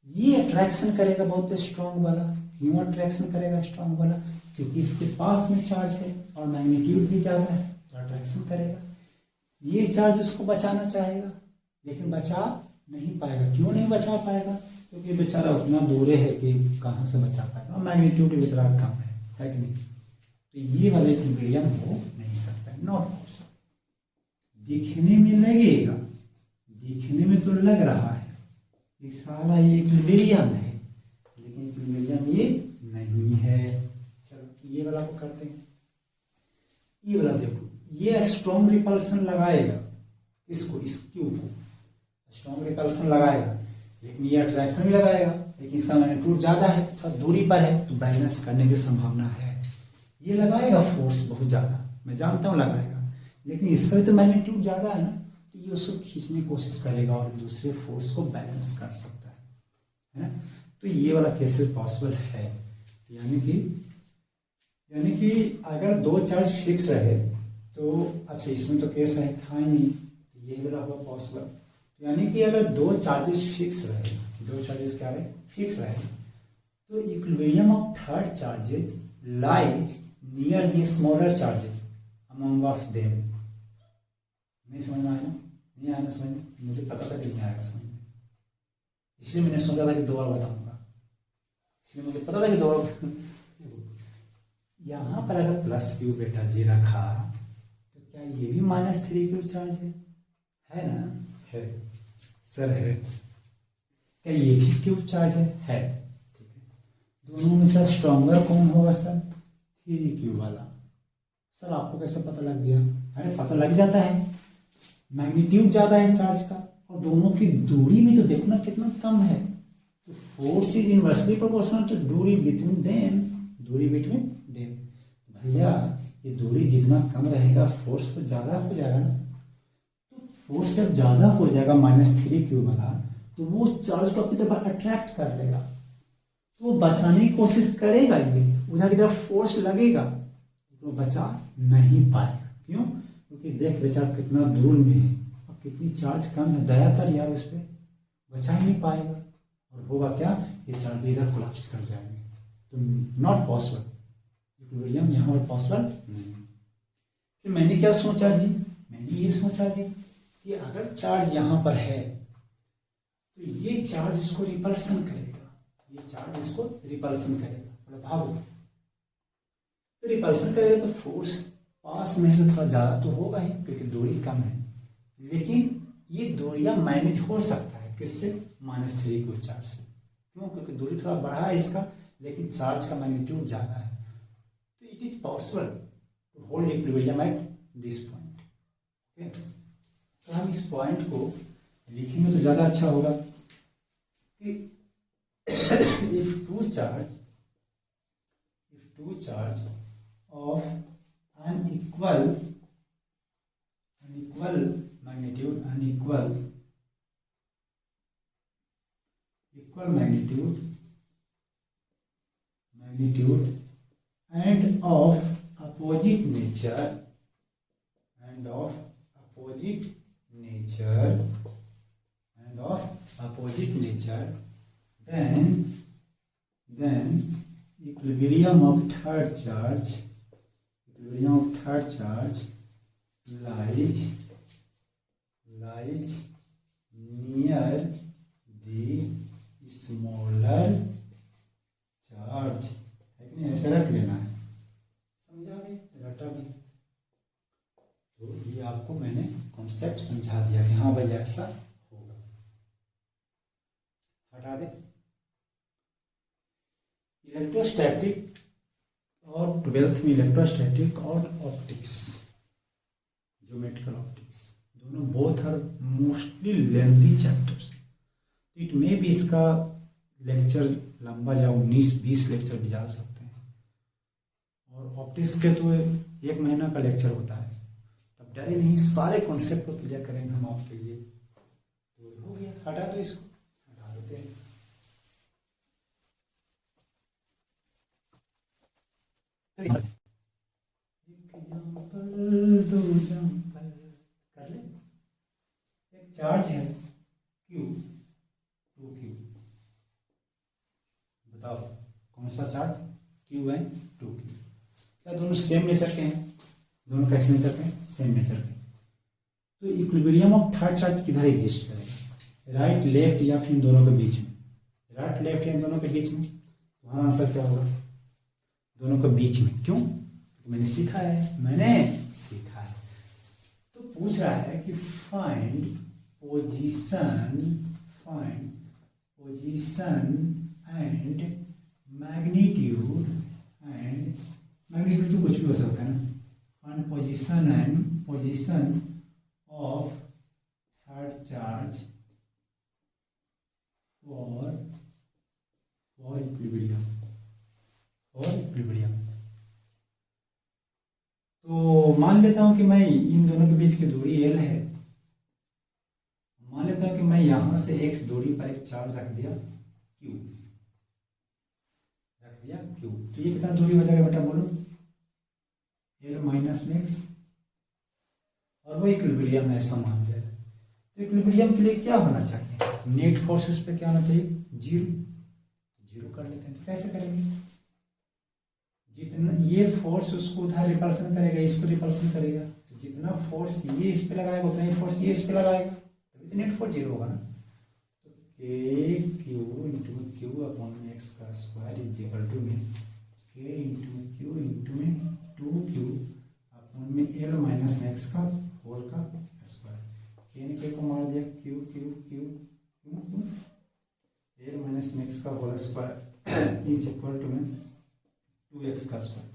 ये अट्रैक्शन करेगा बहुत स्ट्रांग वाला। क्यों अट्रैक्शन करेगा स्ट्रांग वाला? क्योंकि इसके पास में चार्ज है और मैग्नीट्यूड भी ज्यादा है, तो अट्रैक्शन करेगा। ये चार्ज उसको बचाना चाहेगा, लेकिन बचा नहीं पाएगा। क्यों नहीं बचा पाएगा? क्योंकि बेचारा उतना दूर है कि कहाँ से बचा पाएगा, और मैग्नीट्यूड बेचारा कम है कि नहीं। तो ये वाला इक्विलिब्रियम हो नहीं सकता है, नॉट पॉसिबल। दिखने में लगेगा, दिखने में तो लग रहा है ये साला ये इक्विलिब्रियम है, लेकिन इक्विलिब्रियम ये नहीं है। चलो ये वाला को करते हैं। ये वाला देखो, ये स्ट्रॉन्ग रिपल्सन लगाएगा इसको, इस क्यूब को स्ट्रॉन्ग रिपल्सन लगाएगा, लेकिन ये अट्रैक्शन भी लगाएगा, लेकिन इसका मैग्नीट्यूड ज्यादा है, तो थोड़ा दूरी पर है, तो बैलेंस करने की संभावना है। ये लगाएगा फोर्स बहुत ज्यादा, मैं जानता हूँ लगाएगा, लेकिन इसका भी तो मैग्नीट्यूड ज्यादा है ना, तो ये उसको खींचने की कोशिश करेगा और दूसरे फोर्स को बैलेंस कर सकता है ना। तो ये वाला केसेस पॉसिबल है। तो यानी कि अगर दो चार्ज फिक्स रहे तो अच्छा, इसमें तो केस है था ही नहीं, तो ये वाला हुआ पॉसिबल। यानी कि अगर दो चार्जेस फिक्स रहे, दो चार्जेस क्या रहे? फिक्स रहे, तो equilibrium of third charges lies near the smaller charges among of them. नहीं समझ में आया ना? नहीं आया ना समझ में? मुझे पता था कि नहीं आएगा समझ में, इसलिए मैंने सोचा था कि दो बार बताऊंगा, इसलिए मुझे पता था कि दो बार। यहाँ पर अगर प्लस क्यू बेटा जी रखा, तो क्या ये भी -3Q चार्ज है ना? है सर, है। क्या ये भी क्यूब चार्ज है? ठीक है। दोनों में से स्ट्रॉन्गर कौन होगा सर? थ्री क्यू वाला। सर आपको कैसे पता लग गया? अरे पता लग जाता है, मैग्नीट्यूड ज़्यादा है चार्ज का और दोनों की दूरी भी तो देखो ना कितना कम है। तो force is inversely proportional to दूरी बिटवीन देम, दूरी बिटवीन देम। भैया ये दूरी जितना कम रहेगा फोर्स तो ज़्यादा हो जाएगा ना। तो फोर्स जब ज़्यादा हो जाएगा -3q वाला, तो वो चार्ज को अपनी तरफ अट्रैक्ट कर लेगा, तो वो बचाने की कोशिश करेगा, ये उधर की तरफ फोर्स लगेगा, वो बचा नहीं पाएगा। क्यों? क्योंकि देख बेचारा कितना दूर में है और कितनी चार्ज कम है, दया कर यार उस पर, बचा ही नहीं पाएगा। और होगा क्या, ये चार्ज इधर कोलैप्स कर जाएंगे। तो नॉट पॉसिबल, इक्विलिब्रियम यहाँ पर पॉसिबल नहीं। फिर मैंने क्या सोचा जी, मैंने ये सोचा जी कि अगर चार्ज यहाँ पर है तो ये चार्ज इसको रिपल्सन करेगा, ये चार्ज इसको रिपल्सन करेगा, मतलब भागो, तो रिपल्सन करेगा तो फोर्स पास में है तो थोड़ा ज़्यादा तो होगा ही क्योंकि दूरी कम है। लेकिन ये दूरियां मैनेज हो सकता है किससे, -3q चार्ज से। क्यों? क्योंकि दूरी थोड़ा बढ़ा है इसका, लेकिन चार्ज का मैग्नीट्यूड ज़्यादा है। तो it is possible to hold equilibrium at this point. Okay, तो हम इस पॉइंट को लिखेंगे तो ज़्यादा अच्छा होगा कि if two charge of unequal magnitude, equal magnitude and of opposite nature, then equilibrium of third charge lies near the smaller charge। है कि नहीं? ऐसे रख लेना है, समझा भी, रटा भी। तो ये आपको मैंने कॉन्सेप्ट समझा दिया कि हाँ भाई ऐसा होगा। हटा दे। इलेक्ट्रोस्टैटिक और 12th में इलेक्ट्रोस्टैटिक और ऑप्टिक्स, ज्योमेट्रिकल ऑप्टिक्स, दोनों both are mostly lengthy chapters. It may भी इसका लेक्चर लंबा जा 19-20 लेक्चर भी जा सकते हैं। और ऑप्टिक्स के तो 1 महीना का लेक्चर होता है। तब डरे नहीं, सारे कॉन्सेप्ट को क्लियर करेंगे हम आपके लिए। तो हो गया, हटा दो इसको, हटा देते हैं। दो एग्जाम्पल कर ले। एक चार्ज है Q, 2Q। बताओ कौन सा चार्ज, Q है 2Q। क्या दोनों सेम नेचर के हैं? दोनों कैसे नेचर के हैं? सेम नेचर के। तो इक्विलिब्रियम ऑफ थर्ड चार्ज किधर एग्जिस्ट करेगा? राइट लेफ्ट या फिर इन दोनों के बीच में? राइट लेफ्ट या इन दोनों के बीच में? तुम्हारा आंसर क्या होगा? दोनों के बीच में। क्यों? मैंने सीखा है। तो पूछ रहा है कि फाइंड पोजीशन एंड मैग्नीट्यूड तो कुछ भी हो सकता है ना। Find position of third charge for equilibrium. तो मान लेता हूं कि मैं इन दोनों के बीच की दूरी L है। मान लेता हूं कि मैं यहां से x दूरी पर एक चार्ज रख दिया Q। तो ये कितना दूरी हो जाएगा बेटा, बोलो? L minus x। और वो इक्विलिब्रियम है, ऐसा मान लिया। तो इक्विलिब्रियम के लिए क्या होना चाहिए? नेट फोर्सेस पे क्या होना चाहिए? 0 कर लेते हैं। तो कैसे करेंगे? जितना ये फोर्स उसको उधर रिपल्सन करेगा, इसको रिपल्सन करेगा, तो जितना फोर्स ये इस पे लगाएगा उतना ही फोर्स ये इस पे लगाएगा, तभी तो नेट फोर्स 0 होगा ना। तो KQ/Q/x का स्क्वायर इज इक्वल टू में K/Q 2Q/में L माइनस x का होल का स्क्वायर। K ने K को मार दिया, Q L माइनस x का whole square is equal to में 2x का स्क्वायर।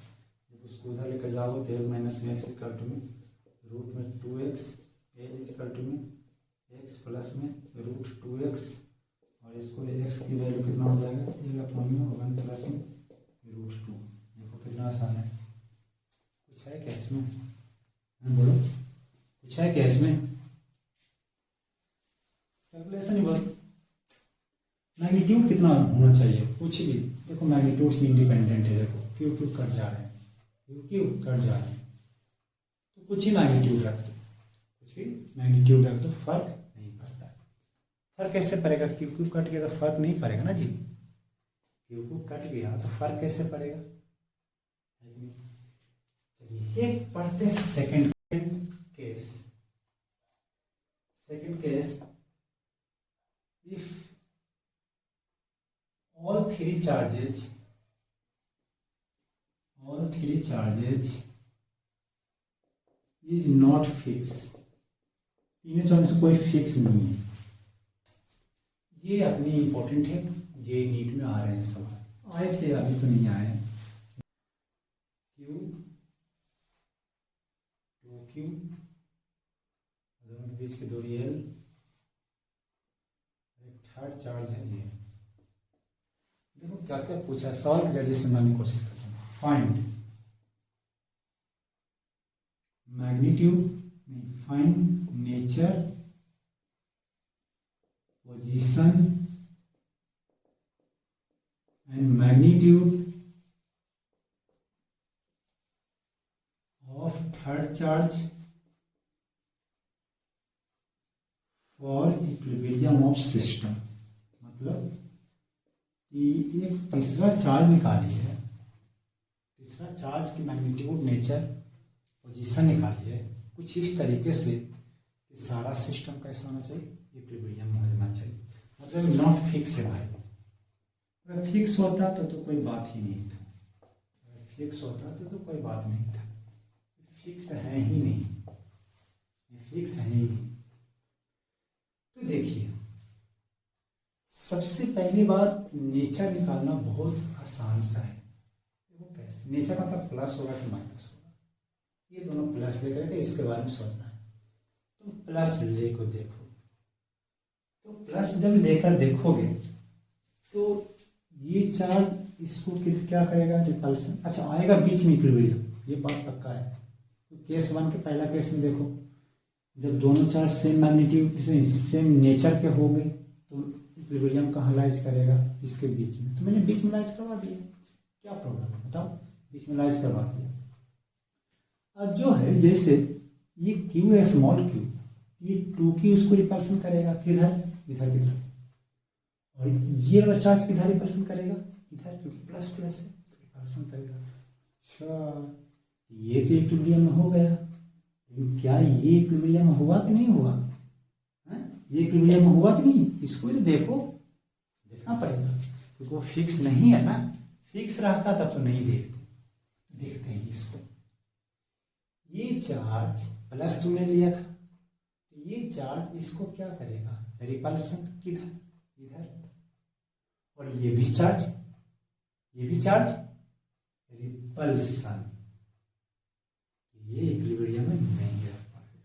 उसको उधर लेकर जाओ तो एल माइनस में एक्स इक्वल टू में रूट में 2x, L is equal to में एक्स प्लस में रूट 2x, और इसको x की वैल्यू कितना हो जाएगा एल अपॉन में 1 प्लस में रूट 2। देखो कितना आसान है। कुछ है क्या इसमें? बोलो कुछ है क्या इसमें? कैलकुलेशन ही बहुत। मैग्नीट्यूड कितना होना चाहिए कुछ भी। देखो मैग्नीट्यूड से इंडिपेंडेंट है। देखो क्यू क्यू कट जा रहे हैं, क्यू क्यू कट जा रहे हैं, तो कुछ ही मैग्नीट्यूड रख दो, कुछ भी मैग्नीट्यूड रख दो, फर्क नहीं पड़ता है। फर्क कैसे पड़ेगा? क्यू क्यू कट गया तो फर्क नहीं पड़ेगा ना जी। क्यू क्यू कट गया तो फर्क कैसे पड़ेगा? चलिए एक पढ़ते second case. Second case, if all three charges is not fixed, तीनों चार्ज से कोई फिक्स नहीं है। ये अपनी इंपॉर्टेंट है, जे नीट में आ रहे हैं सवाल, आए थे अभी तो नहीं आए। क्यू 2q, दोनों के बीच की दूरी l, थर्ड चार्ज है ये। देखो क्या क्या पूछा है, सवाल के जरिए समझने की कोशिश करते हैं। Find magnitude, find nature, position and magnitude of third charge for equilibrium of system. मतलब कि एक तीसरा चार्ज निकाली है, तीसरा चार्ज की मैग्नीट्यूड, नेचर, पोजीशन निकाली है कुछ इस तरीके से कि सारा सिस्टम कैसा होना चाहिए, इक्विलिब्रियम में होना चाहिए। मतलब नॉट फिक्स है भाई। अगर फिक्स होता तो कोई बात ही नहीं था, अगर फिक्स होता तो कोई बात नहीं था। फिक्स है ही नहीं, फिक्स है ही नहीं। तो देखिए सबसे पहली बात, नेचर निकालना बहुत आसान सा है। देखो कैसे नेचर का मतलब प्लस होगा कि माइनस होगा, ये दोनों प्लस लेकर के इसके बारे में सोचना है। तुम प्लस ले को देखो, तो प्लस जब लेकर देखोगे तो ये चार्ज इसको क्या करेगा, रिपल्सन। अच्छा आएगा बीच में इक्विलिब्रियम, ये बात पक्का है। तो केस 1 के पहला केस में देखो, जब दोनों charge same magnitude same nature के हो गए तो इक्विलिब्रियम कहाँ लाइज करेगा, इसके बीच में। तो मैंने बीच में लाइज करवा दिया, क्या प्रॉब्लम है बताओ, बीच में लाइज करवा दिया। अब जो है जैसे ये क्यू है स्मॉल क्यू, ये 2q उसको रिपल्सन करेगा किधर, इधर की तरफ, और ये वाला चार्ज किधर रिपल्सन करेगा, इधर, क्योंकि प्लस प्लस है तो रिपल्सन करेगा। अच्छा ये तो इक्विलिब्रियम में हो गया, क्या ये इक्विलिब्रियम हुआ कि नहीं हुआ? ये इक्विलिब्रियम हुआ कि नहीं, इसको तो देखो, देखना पड़ेगा क्योंकि वो फिक्स नहीं है ना। फिक्स रहता तब तो नहीं देखते, देखते हैं इसको। ये चार्ज प्लस तुमने लिया था, तो ये चार्ज इसको क्या करेगा, रिपल्सन किधर, इधर, और ये भी चार्ज रिपल्सन। ये इक्विलिब्रियम में नहीं रह पाएगा।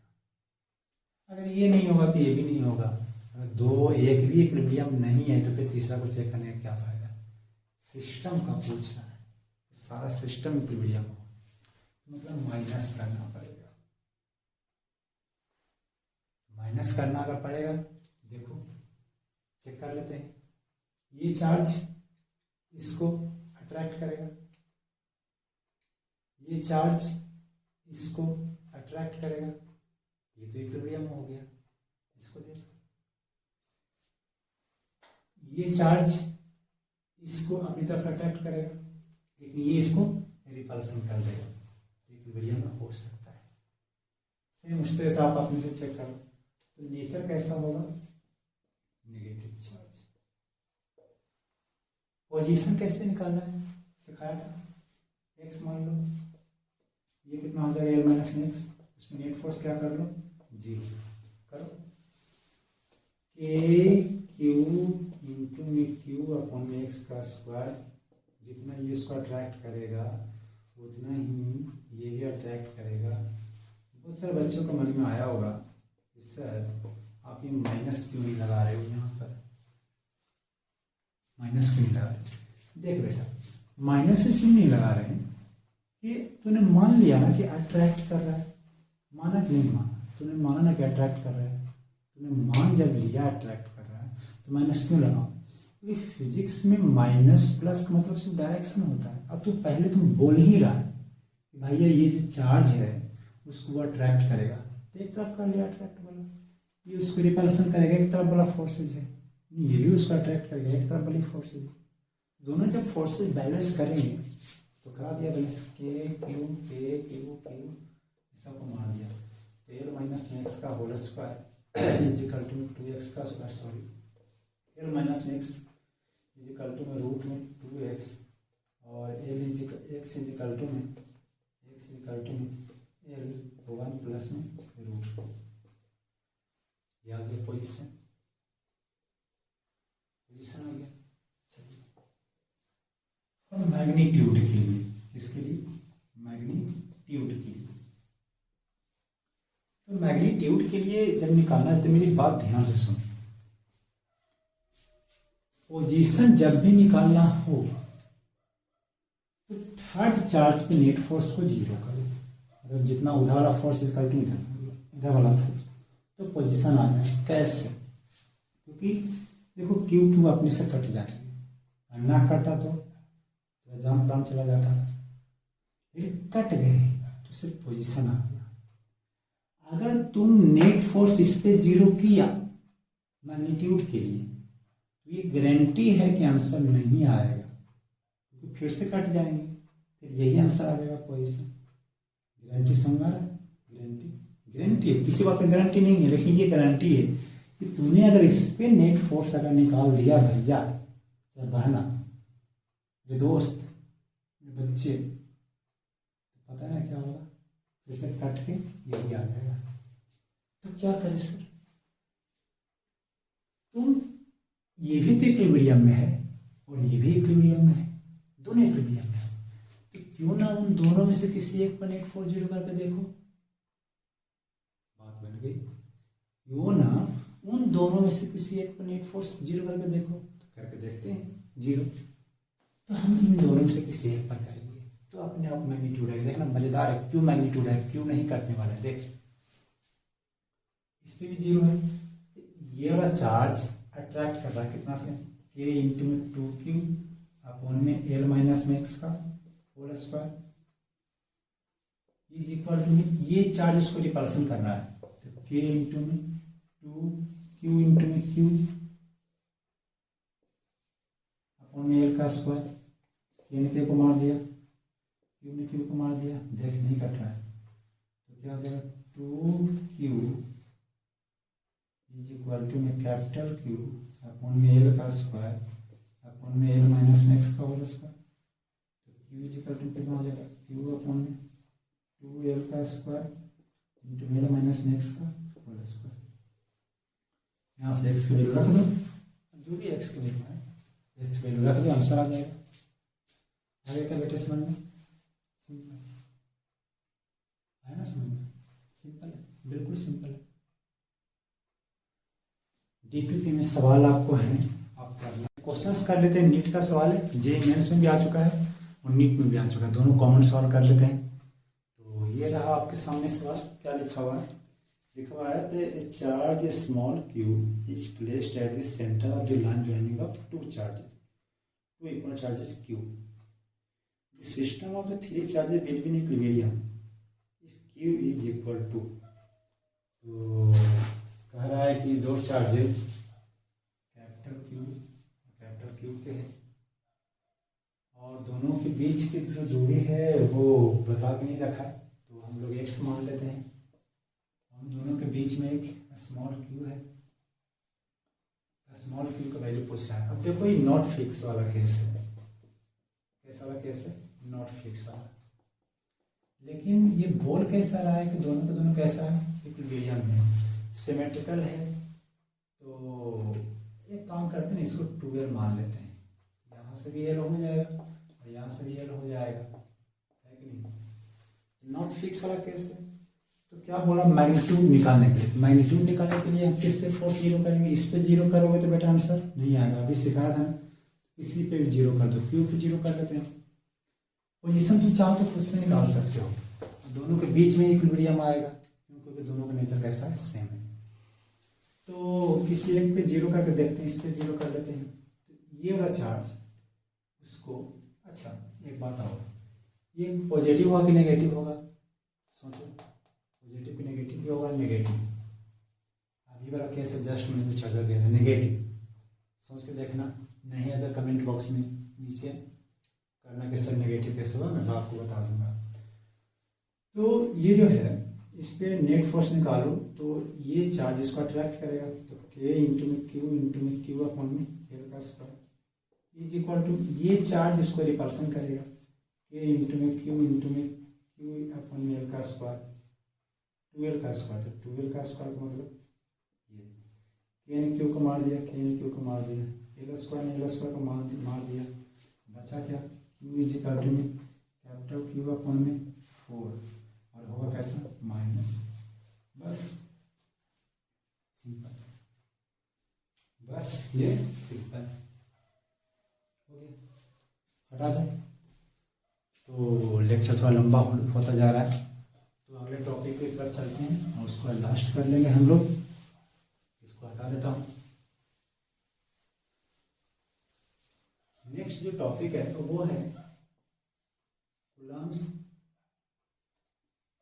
अगर ये नहीं होगा तो ये भी नहीं होगा। अगर दो एक भी इक्विलिब्रियम नहीं है तो फिर तीसरा को चेक करने का क्या फायदा। सिस्टम का पूछना है, सारा सिस्टम इक्विलिब्रियम हो, मतलब माइनस करना पड़ेगा। माइनस करना अगर पड़ेगा, देखो चेक कर लेते हैं। ये चार्ज इसको अट्रैक्ट करेगा, ये चार्ज इसको अट्रैक्ट करेगा, ये तो इक्विलिब्रियम हो गया। इसको देखो, ये चार्ज इसको अपनी तरफ अट्रैक्ट करेगा, लेकिन ये इसको रिपल्सन कर देगा, इक्विलिब्रियम में हो सकता है। सेम उस तरह से आप अपने से चेक करो, तो नेचर कैसा होगा, नेगेटिव चार्ज। पोजीशन कैसे निकालना है सिखाया था, एक्स मान लो, ये कितना हो जाएगा एल माइनस एक्स, इसमें नेट फोर्स क्या कर लो, जी करो, के क्यू इंटू में क्यू अपॉन में एक्स का स्क्वायर, जितना ये इसको अट्रैक्ट करेगा उतना ही ये भी अट्रैक्ट करेगा। बहुत सारे बच्चों को मन में आया होगा कि सर आप ये माइनस क्यों नहीं लगा रहे हो, यहाँ पर माइनस क्यों नहीं लगा रहे। देख बेटा, माइनस इसलिए नहीं लगा रहे हैं कि तूने मान लिया ना कि अट्रैक्ट कर रहा है, माना कि नहीं माना, तूने माना ना कि अट्रैक्ट कर रहा है, तूने मान जब लिया अट्रैक्ट कर रहा है तो माइनस क्यों लगाओ। क्योंकि फिजिक्स में माइनस प्लस का मतलब सिर्फ डायरेक्शन होता है। अब तो पहले तुम बोल ही रहा है कि भैया ये जो चार्ज है उसको वो अट्रैक्ट करेगा, तो एक तरफ कर लिया अट्रैक्ट वाला, ये उसको रिपल्सन करेगा, एक तरफ वाला फोर्सेज है, ये भी उसको अट्रैक्ट करेगा, एक तरफ वाली फोर्सेज है। दोनों जब फोर्सेज बैलेंस करेंगे तो करा दिया बैलेंस, के क्यू सबको मार दिया। तो एल माइनस एक्स का whole square is equal to 2x का square, sorry L minus X is equal to में रूट में 2x और L is X is equal to में एल 1 प्लस में रूट। ये आ गया पोजिशन आ गया। चलिए और मैग्नीट्यूड के लिए, किसके लिए, मैग्नीट्यूड के लिए। तो मैग्नीट्यूड के लिए जब निकालना है तो मेरी बात ध्यान से सुनो। पोजीशन जब भी निकालना हो तो थर्ड चार्ज पे नेट फोर्स को जीरो करो, मतलब जितना उधर वाला फोर्स इक्वल टू इधर वाला फोर्स, तो पोजीशन आ जाए। कैसे? क्योंकि देखो क्यू अपने से कट जाएंगे, ना कटता तो जान प्राण चला जाता, लेकिन कट गए तो सिर्फ पोजीशन आ गया। अगर तुम नेट फोर्स इस पे जीरो किया मैग्नीट्यूड के लिए तो ये गारंटी है कि आंसर नहीं आएगा, क्योंकि फिर से कट जाएंगे, फिर यही आंसर आ जाएगा पोजीशन। गारंटी समझ आ रहा है? गारंटी है, किसी बात में गारंटी नहीं है, लेकिन ये गारंटी है कि तूने अगर इस पे नेट फोर्स अगर निकाल दिया भैया, चाहे बहना, मेरे दोस्त, मेरे बच्चे, तो पता है ना क्या होगा, फिर से कट के यही आ जाएगा। तो क्या करें सर? तुम ये भी तो इक्विलिब्रियम में है और ये भी इक्विलिब्रियम में है, दोनों इक्विलिब्रियम में है, तो क्यों ना उन दोनों में से किसी एक पर नेट फोर्स जीरो करके देखो। बात बन गई। क्यों ना उन दोनों में से किसी एक पर नेट फोर्स जीरो करके देखो। तो करके देखते हैं जीरो, तो हम इन दोनों में से किसी एक पर करेंगे तो अपने आप मैग्नीट्यूड है। देखना मजेदार है, क्यों मैग्नीट्यूड है, क्यों नहीं कटने वाला है। देख इस पे भी जीरो है, ये वाला चार्ज अट्रैक्ट कर रहा है कितना से, के इंटू में 2q अपॉन में एल माइनस में एक्स का whole square is equal to, ये चार्ज उसको रिपल्सन कर रहा है, तो के इंटू में 2q इंटू में q अपॉन में एल का स्क्वायर, के ने के को मार दिया, q ने q को मार दिया। देख नहीं कट रहा है तो क्या हो जाएगा, 2q इज इक्वल टू में कैपिटल Q अपॉन में एल का स्क्वायर अपॉन में एल माइनस में एक्स का होल स्क्वायर, तो Q इज इक्वल टू कितना हो जाएगा, Q अपॉन में 2l का स्क्वायर इंटू एल माइनस में एक्स का होल स्क्वायर। यहाँ से x की वैल्यू रख दो, जो भी x की वैल्यू है x की वैल्यू रख दो, आंसर आ जाएगा। आगे क्या बेटे समझ में? सिंपल है ना, समझ में सिंपल है, बिल्कुल सिंपल है। DPP में सवाल आपको है, आप करना क्वेश्चंस कर लेते हैं। नीट का सवाल है, जे मेंस में भी आ चुका है और नीट में भी आ चुका है, दोनों कॉमन सवाल कर लेते हैं। तो ये रहा आपके सामने सवाल। क्या लिखा हुआ है? लिखा हुआ है the charge small q is placed at the centre of the line joining of two equal charges q। The system of the three charges will be in equilibrium if q is equal to. तो कह रहा है कि दो charges capital Q के हैं और दोनों के बीच की जो दूरी है वो बता भी नहीं रखा है, तो हम लोग x मान लेते हैं। हम दोनों के बीच में एक स्मॉल q है, स्मॉल q का वैल्यू पूछ रहा है। अब देखो ये नॉट फिक्स वाला केस है, कैसा वाला केस है, नॉट फिक्स वाला। लेकिन ये बोल कैसा रहा है कि दोनों का दोनों कैसा है, इक्विलिब्रियम में, सिमेट्रिकल है। तो एक काम करते हैं, इसको 2l मान लेते हैं, यहाँ से भी l हो जाएगा और यहाँ से भी l हो जाएगा, है कि नहीं। नॉट फिक्स वाला केस है। तो क्या बोला, मैग्नीट्यूड निकालने के लिए, मैग्नीट्यूड निकालने के लिए हम किस पे फोर्स जीरो करेंगे, इस पे जीरो करोगे तो बेटा आंसर नहीं आएगा। अभी सिखाया था ना, इसी पे भी जीरो कर दो, क्यू पे जीरो कर लेते हैं। पोजीशन तो चाहो तो खुद से निकाल सकते हो, दोनों के बीच में इक्विलिब्रियम आएगा क्योंकि दोनों का नेचर कैसा है, सेम है। तो किसी एक पे जीरो करके देखते हैं, इस पे जीरो कर लेते हैं। तो ये वाला चार्ज उसको, अच्छा एक बात आओ, ये पॉजिटिव होगा कि नेगेटिव होगा, सोचो, पॉजिटिव कि नेगेटिव भी होगा, नेगेटिव। अभी वाला केस है जस्ट मैंने जो चर्चा किया था, नेगेटिव। सोच के देखना, नहीं है तो कमेंट बॉक्स में नीचे करना कि सर नेगेटिव कैसे होगा, मैं आपको बता दूंगा। तो ये जो है, इस पे नेट फोर्स निकालो तो ये चार्ज इसको अट्रैक्ट करेगा, तो के इंटू में क्यू अपॉन में एल का स्क्वायर इज इक्वल टू, ये चार्ज इसको रिपल्सन करेगा, के इंटू में क्यू अपॉन में एल का स्क्वायर, 2l का स्क्वायर। तो 2l का स्क्वायर का मतलब ये, के ने क्यू को मार दिया, के ने क्यू को मार दिया, एल स्क्वायर ने एल स्क्वायर को मार दिया, बचा क्या, क्यू इज इक्वल टू में कैपिटल क्यू अपॉन में 4, और होगा कैसा, माइनस। बस सिंपल, बस ये सिंपल हो गया, हटा दें। तो लेक्चर थोड़ा लंबा होता जा रहा है, तो अगले टॉपिक की तरफ चलते हैं और उसको लास्ट कर लेंगे हम लोग। इसको हटा देता हूँ। नेक्स्ट जो टॉपिक है तो वो है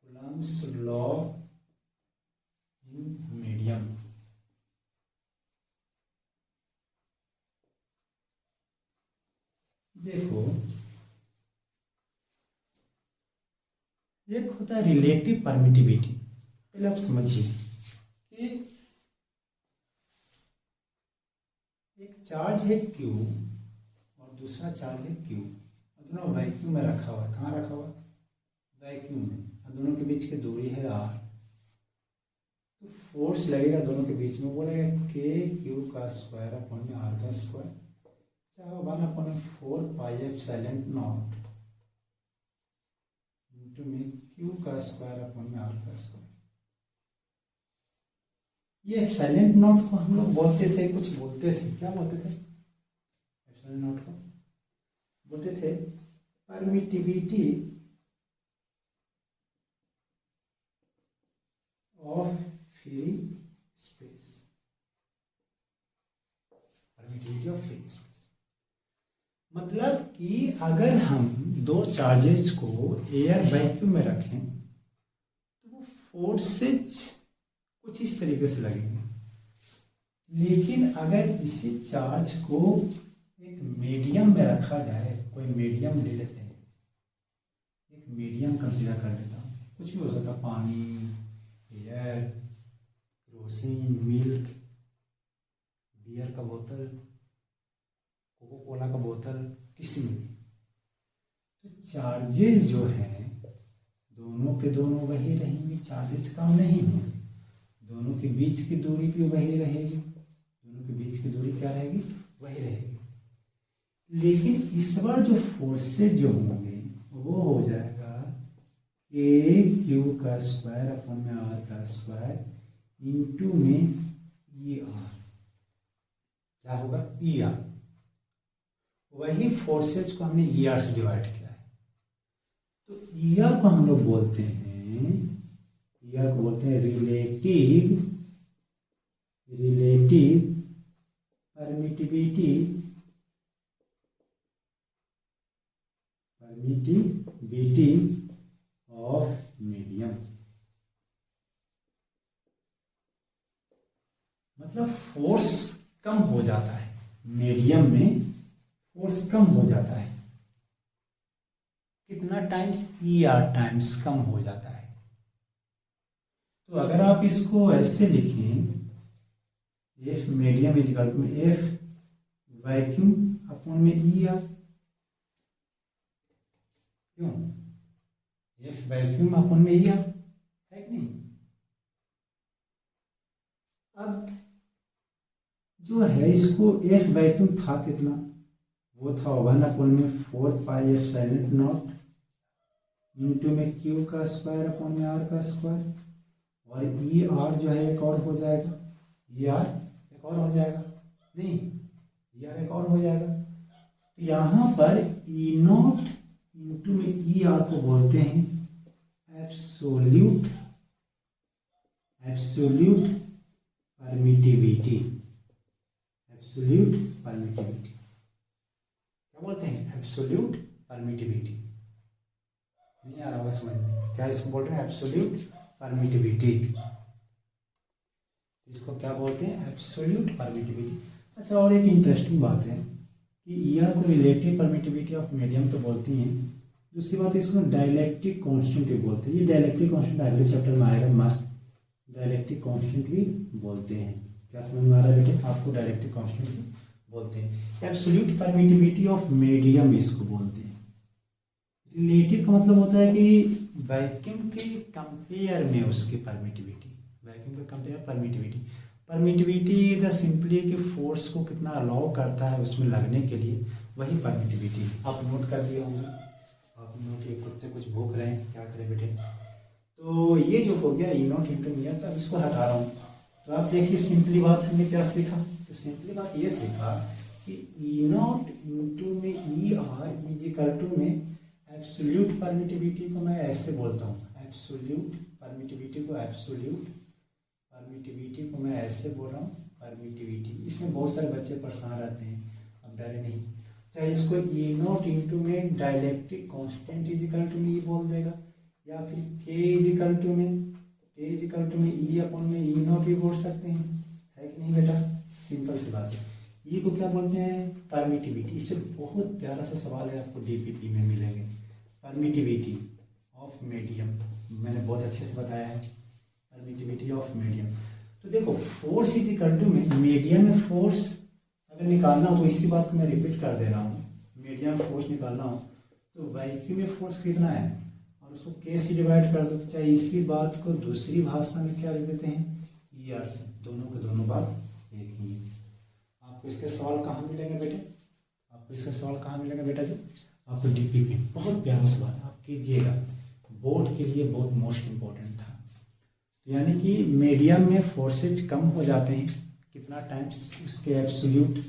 कूलम्ब्स लॉ इन मीडियम। देखो, एक होता है रिलेटिव परमिटिविटी। पहले आप समझिए कि एक चार्ज है Q और दूसरा चार्ज है Q, दोनों वैक्यूम में रखा हुआ है। कहाँ रखा हुआ है, वैक्यूम में, और दोनों के बीच की दूरी है r। तो फोर्स लगेगा दोनों के बीच में, बोलेगा के क्यू का स्क्वायर अपॉन में r का स्क्वायर, चाहे 1/4 पाई एप्सिलॉन नॉट इंटू में क्यू का स्क्वायर अपॉन में r का स्क्वायर। ये एप्सिलॉन नॉट को हम लोग बोलते थे, कुछ बोलते थे, क्या बोलते थे, एप्सिलॉन नॉट को बोलते थे permittivity of free space, permittivity of free space. मतलब कि अगर हम दो चार्जेस को एयर वैक्यूम में रखें तो वो फोर्सेज कुछ इस तरीके से लगेंगे, लेकिन अगर इसी चार्ज को एक मीडियम में रखा जाए, कोई मीडियम ले लेते हैं, एक मीडियम कंसीडर कर लेता हूँ, कुछ भी हो सकता, पानी, एयर, केरोसिन, मिल्क, बियर का बोतल, कोको कोला का बोतल, किसी में भी। तो चार्जेस जो हैं दोनों के दोनों वही रहेंगे, चार्जेस कम नहीं होंगे, दोनों के बीच की दूरी भी वही रहेगी, दोनों के बीच की दूरी क्या रहेगी, वही रहेगी। लेकिन इस बार जो फोर्सेज जो होंगे वो हो जाएगा के क्यू का स्क्वायर अपॉन में आर का स्क्वायर इंटू में ई आर, क्या होगा, ई आर। वही फोर्सेज को हमने ई आर से डिवाइड किया है, तो ई आर को हम लोग बोलते हैं, ई आर को बोलते हैं रिलेटिव परमिटिविटी ऑफ मीडियम। मतलब फोर्स कम हो जाता है मीडियम में, फोर्स कम हो जाता है, कितना टाइम्स, ई आर टाइम्स कम हो जाता है। तो अगर आप इसको ऐसे लिखें, F medium is equal to F vacuum upon में ई आर, क्यों, एफ वैक्यूम अपॉन में ई आर है कि नहीं। अब जो है इसको एफ वैक्यूम था कितना, वो था 1/4 पाई एप्सिलॉन नॉट इंटू में क्यू का स्क्वायर अपॉन में आर का स्क्वायर, और ई आर जो है एक और हो जाएगा, ई आर एक और हो जाएगा, नहीं ई आर एक और हो जाएगा। तो यहाँ पर ई नॉट इंटू में ई आर को बोलते हैं एब्सोल्यूट परमिटिविटी, एब्सोल्यूट परमिटिविटी। क्या बोलते हैं? Absolute permittivity. नहीं आ रहा होगा समझ में, क्या इसको बोल रहे हैं? Absolute permittivity. इसको क्या बोलते हैं? Absolute permittivity. अच्छा, और एक इंटरेस्टिंग बात है कि ईआर को रिलेटिव परमिटिविटी ऑफ मीडियम तो बोलती हैं, दूसरी बात इसको डायलैक्ट्रिक कांस्टेंट भी बोलते हैं। ये डायलैक्ट्रिक कांस्टेंट अगले चैप्टर में आएगा, मस्त। डायलैक्ट्रिक कांस्टेंट भी बोलते हैं। क्या समझ में आ रहा है बेटे? आपको डायलैक्ट्रिक कांस्टेंट भी बोलते हैं। एब्सोल्यूट परमिटिविटी ऑफ मीडियम इसको बोलते हैं। रिलेटिव का मतलब होता है कि वैक्यूम के कंपेयर में उसकी परमिटिविटी, वैक्यूम के compare permittivity. Permittivity the simply कि फोर्स को कितना अलाउ करता है उसमें लगने के लिए, वही परमिटिविटी। आप नोट कर दिए होंगे, आप नोट, ये कुत्ते कुछ भूख रहे हैं, क्या करें बेटे। तो ये जो हो गया ई नॉट इंटू मीआर, तब इसको हटा रहा हूँ। तो आप देखिए सिंपली बात हमने क्या सीखा, तो सिंपली बात ये सीखा कि ई नॉट इंटू में E R is equal to में एब्सोल्यूट परमिटिविटी को मैं ऐसे बोलता हूँ, एब्सोल्यूट परमिटिविटी को, एब्सोल्यूट परमिटिविटी को मैं ऐसे बोल रहा हूँ, परमिटिविटी। इसमें बहुत सारे बच्चे परेशान रहते हैं, अब डरे नहीं। चाहे इसको ई नॉट इंटू में dielectric constant is equal to में ई बोल देगा, या फिर के इज इक्वल टू में ई अपॉन में ई नॉट भी बोल सकते हैं, है कि नहीं बेटा? सिंपल सी बात है। ई को क्या बोलते हैं? परमिटिविटी। इस पर बहुत प्यारा सा सवाल है, आपको डीपीपी में मिलेंगे। परमिटिविटी ऑफ मीडियम मैंने बहुत अच्छे से बताया है, परमिटिविटी ऑफ मीडियम। तो देखो फोर्स इज इक्वल टू में मीडियम में फोर्स अगर निकालना हो, तो इसी बात को मैं रिपीट कर दे रहा हूँ, मीडियम फोर्स निकालना हो तो वैक्यूम में फोर्स कितना है और उसको के से डिवाइड कर दो। चाहे इसी बात को दूसरी भाषा में क्या लिख देते हैं? ई आर से। दोनों के दोनों बात एक ही है। आपको इसके सवाल कहाँ मिलेंगे बेटे? आपको इसके सवाल कहाँ मिलेंगे बेटा जी? आपको डीपीपी। बहुत प्यारा सवाल आप कीजिएगा, बोर्ड के लिए बहुत मोस्ट इम्पोर्टेंट था। तो यानी कि मीडियम में फोर्सेज कम हो जाते हैं कितना टाइम्स? उसके एब्सोल्यूट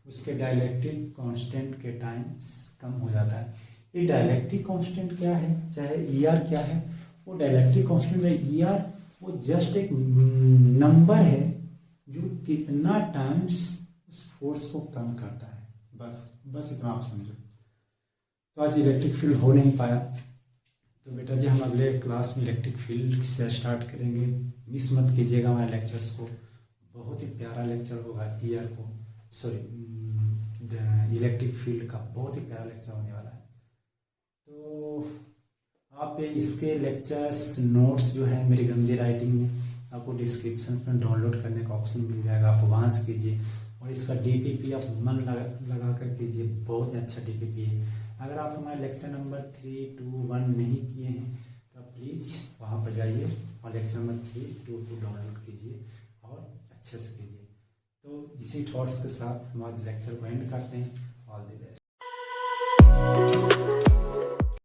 उसके डायलैक्ट्रिक कांस्टेंट के टाइम्स कम हो जाता है। ये डायलैक्ट्रिक कांस्टेंट क्या है, चाहे ई आर क्या है, वो डायलैक्ट्रिक कांस्टेंट है। ई आर वो जस्ट एक नंबर है जो कितना टाइम्स उस फोर्स को कम करता है, बस इतना आप समझो। तो आज इलेक्ट्रिक फील्ड हो नहीं पाया, तो बेटा जी हम अगले क्लास में इलेक्ट्रिक फील्ड से स्टार्ट करेंगे। मिस मत कीजिएगा हमारे लेक्चर्स को, बहुत ही प्यारा लेक्चर होगा। ईयर को इलेक्ट्रिक फील्ड का बहुत ही प्यारा लेक्चर होने वाला है। तो आप इसके लेक्चर्स नोट्स जो है मेरी गंदी राइटिंग में आपको डिस्क्रिप्शन में डाउनलोड करने का ऑप्शन मिल जाएगा, आप वहाँ से कीजिए। और इसका डीपीपी आप मन लगा कर कीजिए, बहुत ही अच्छा डीपीपी है। अगर आप हमारे लेक्चर नंबर 3, 2, 1 नहीं किए हैं तो प्लीज़ वहाँ पर जाइए और लेक्चर नंबर 3, 2, 2 डाउनलोड कीजिए और अच्छे से कीजिए। तो इसी थॉट्स के साथ हम आज लेक्चर को एंड करते हैं। All the best.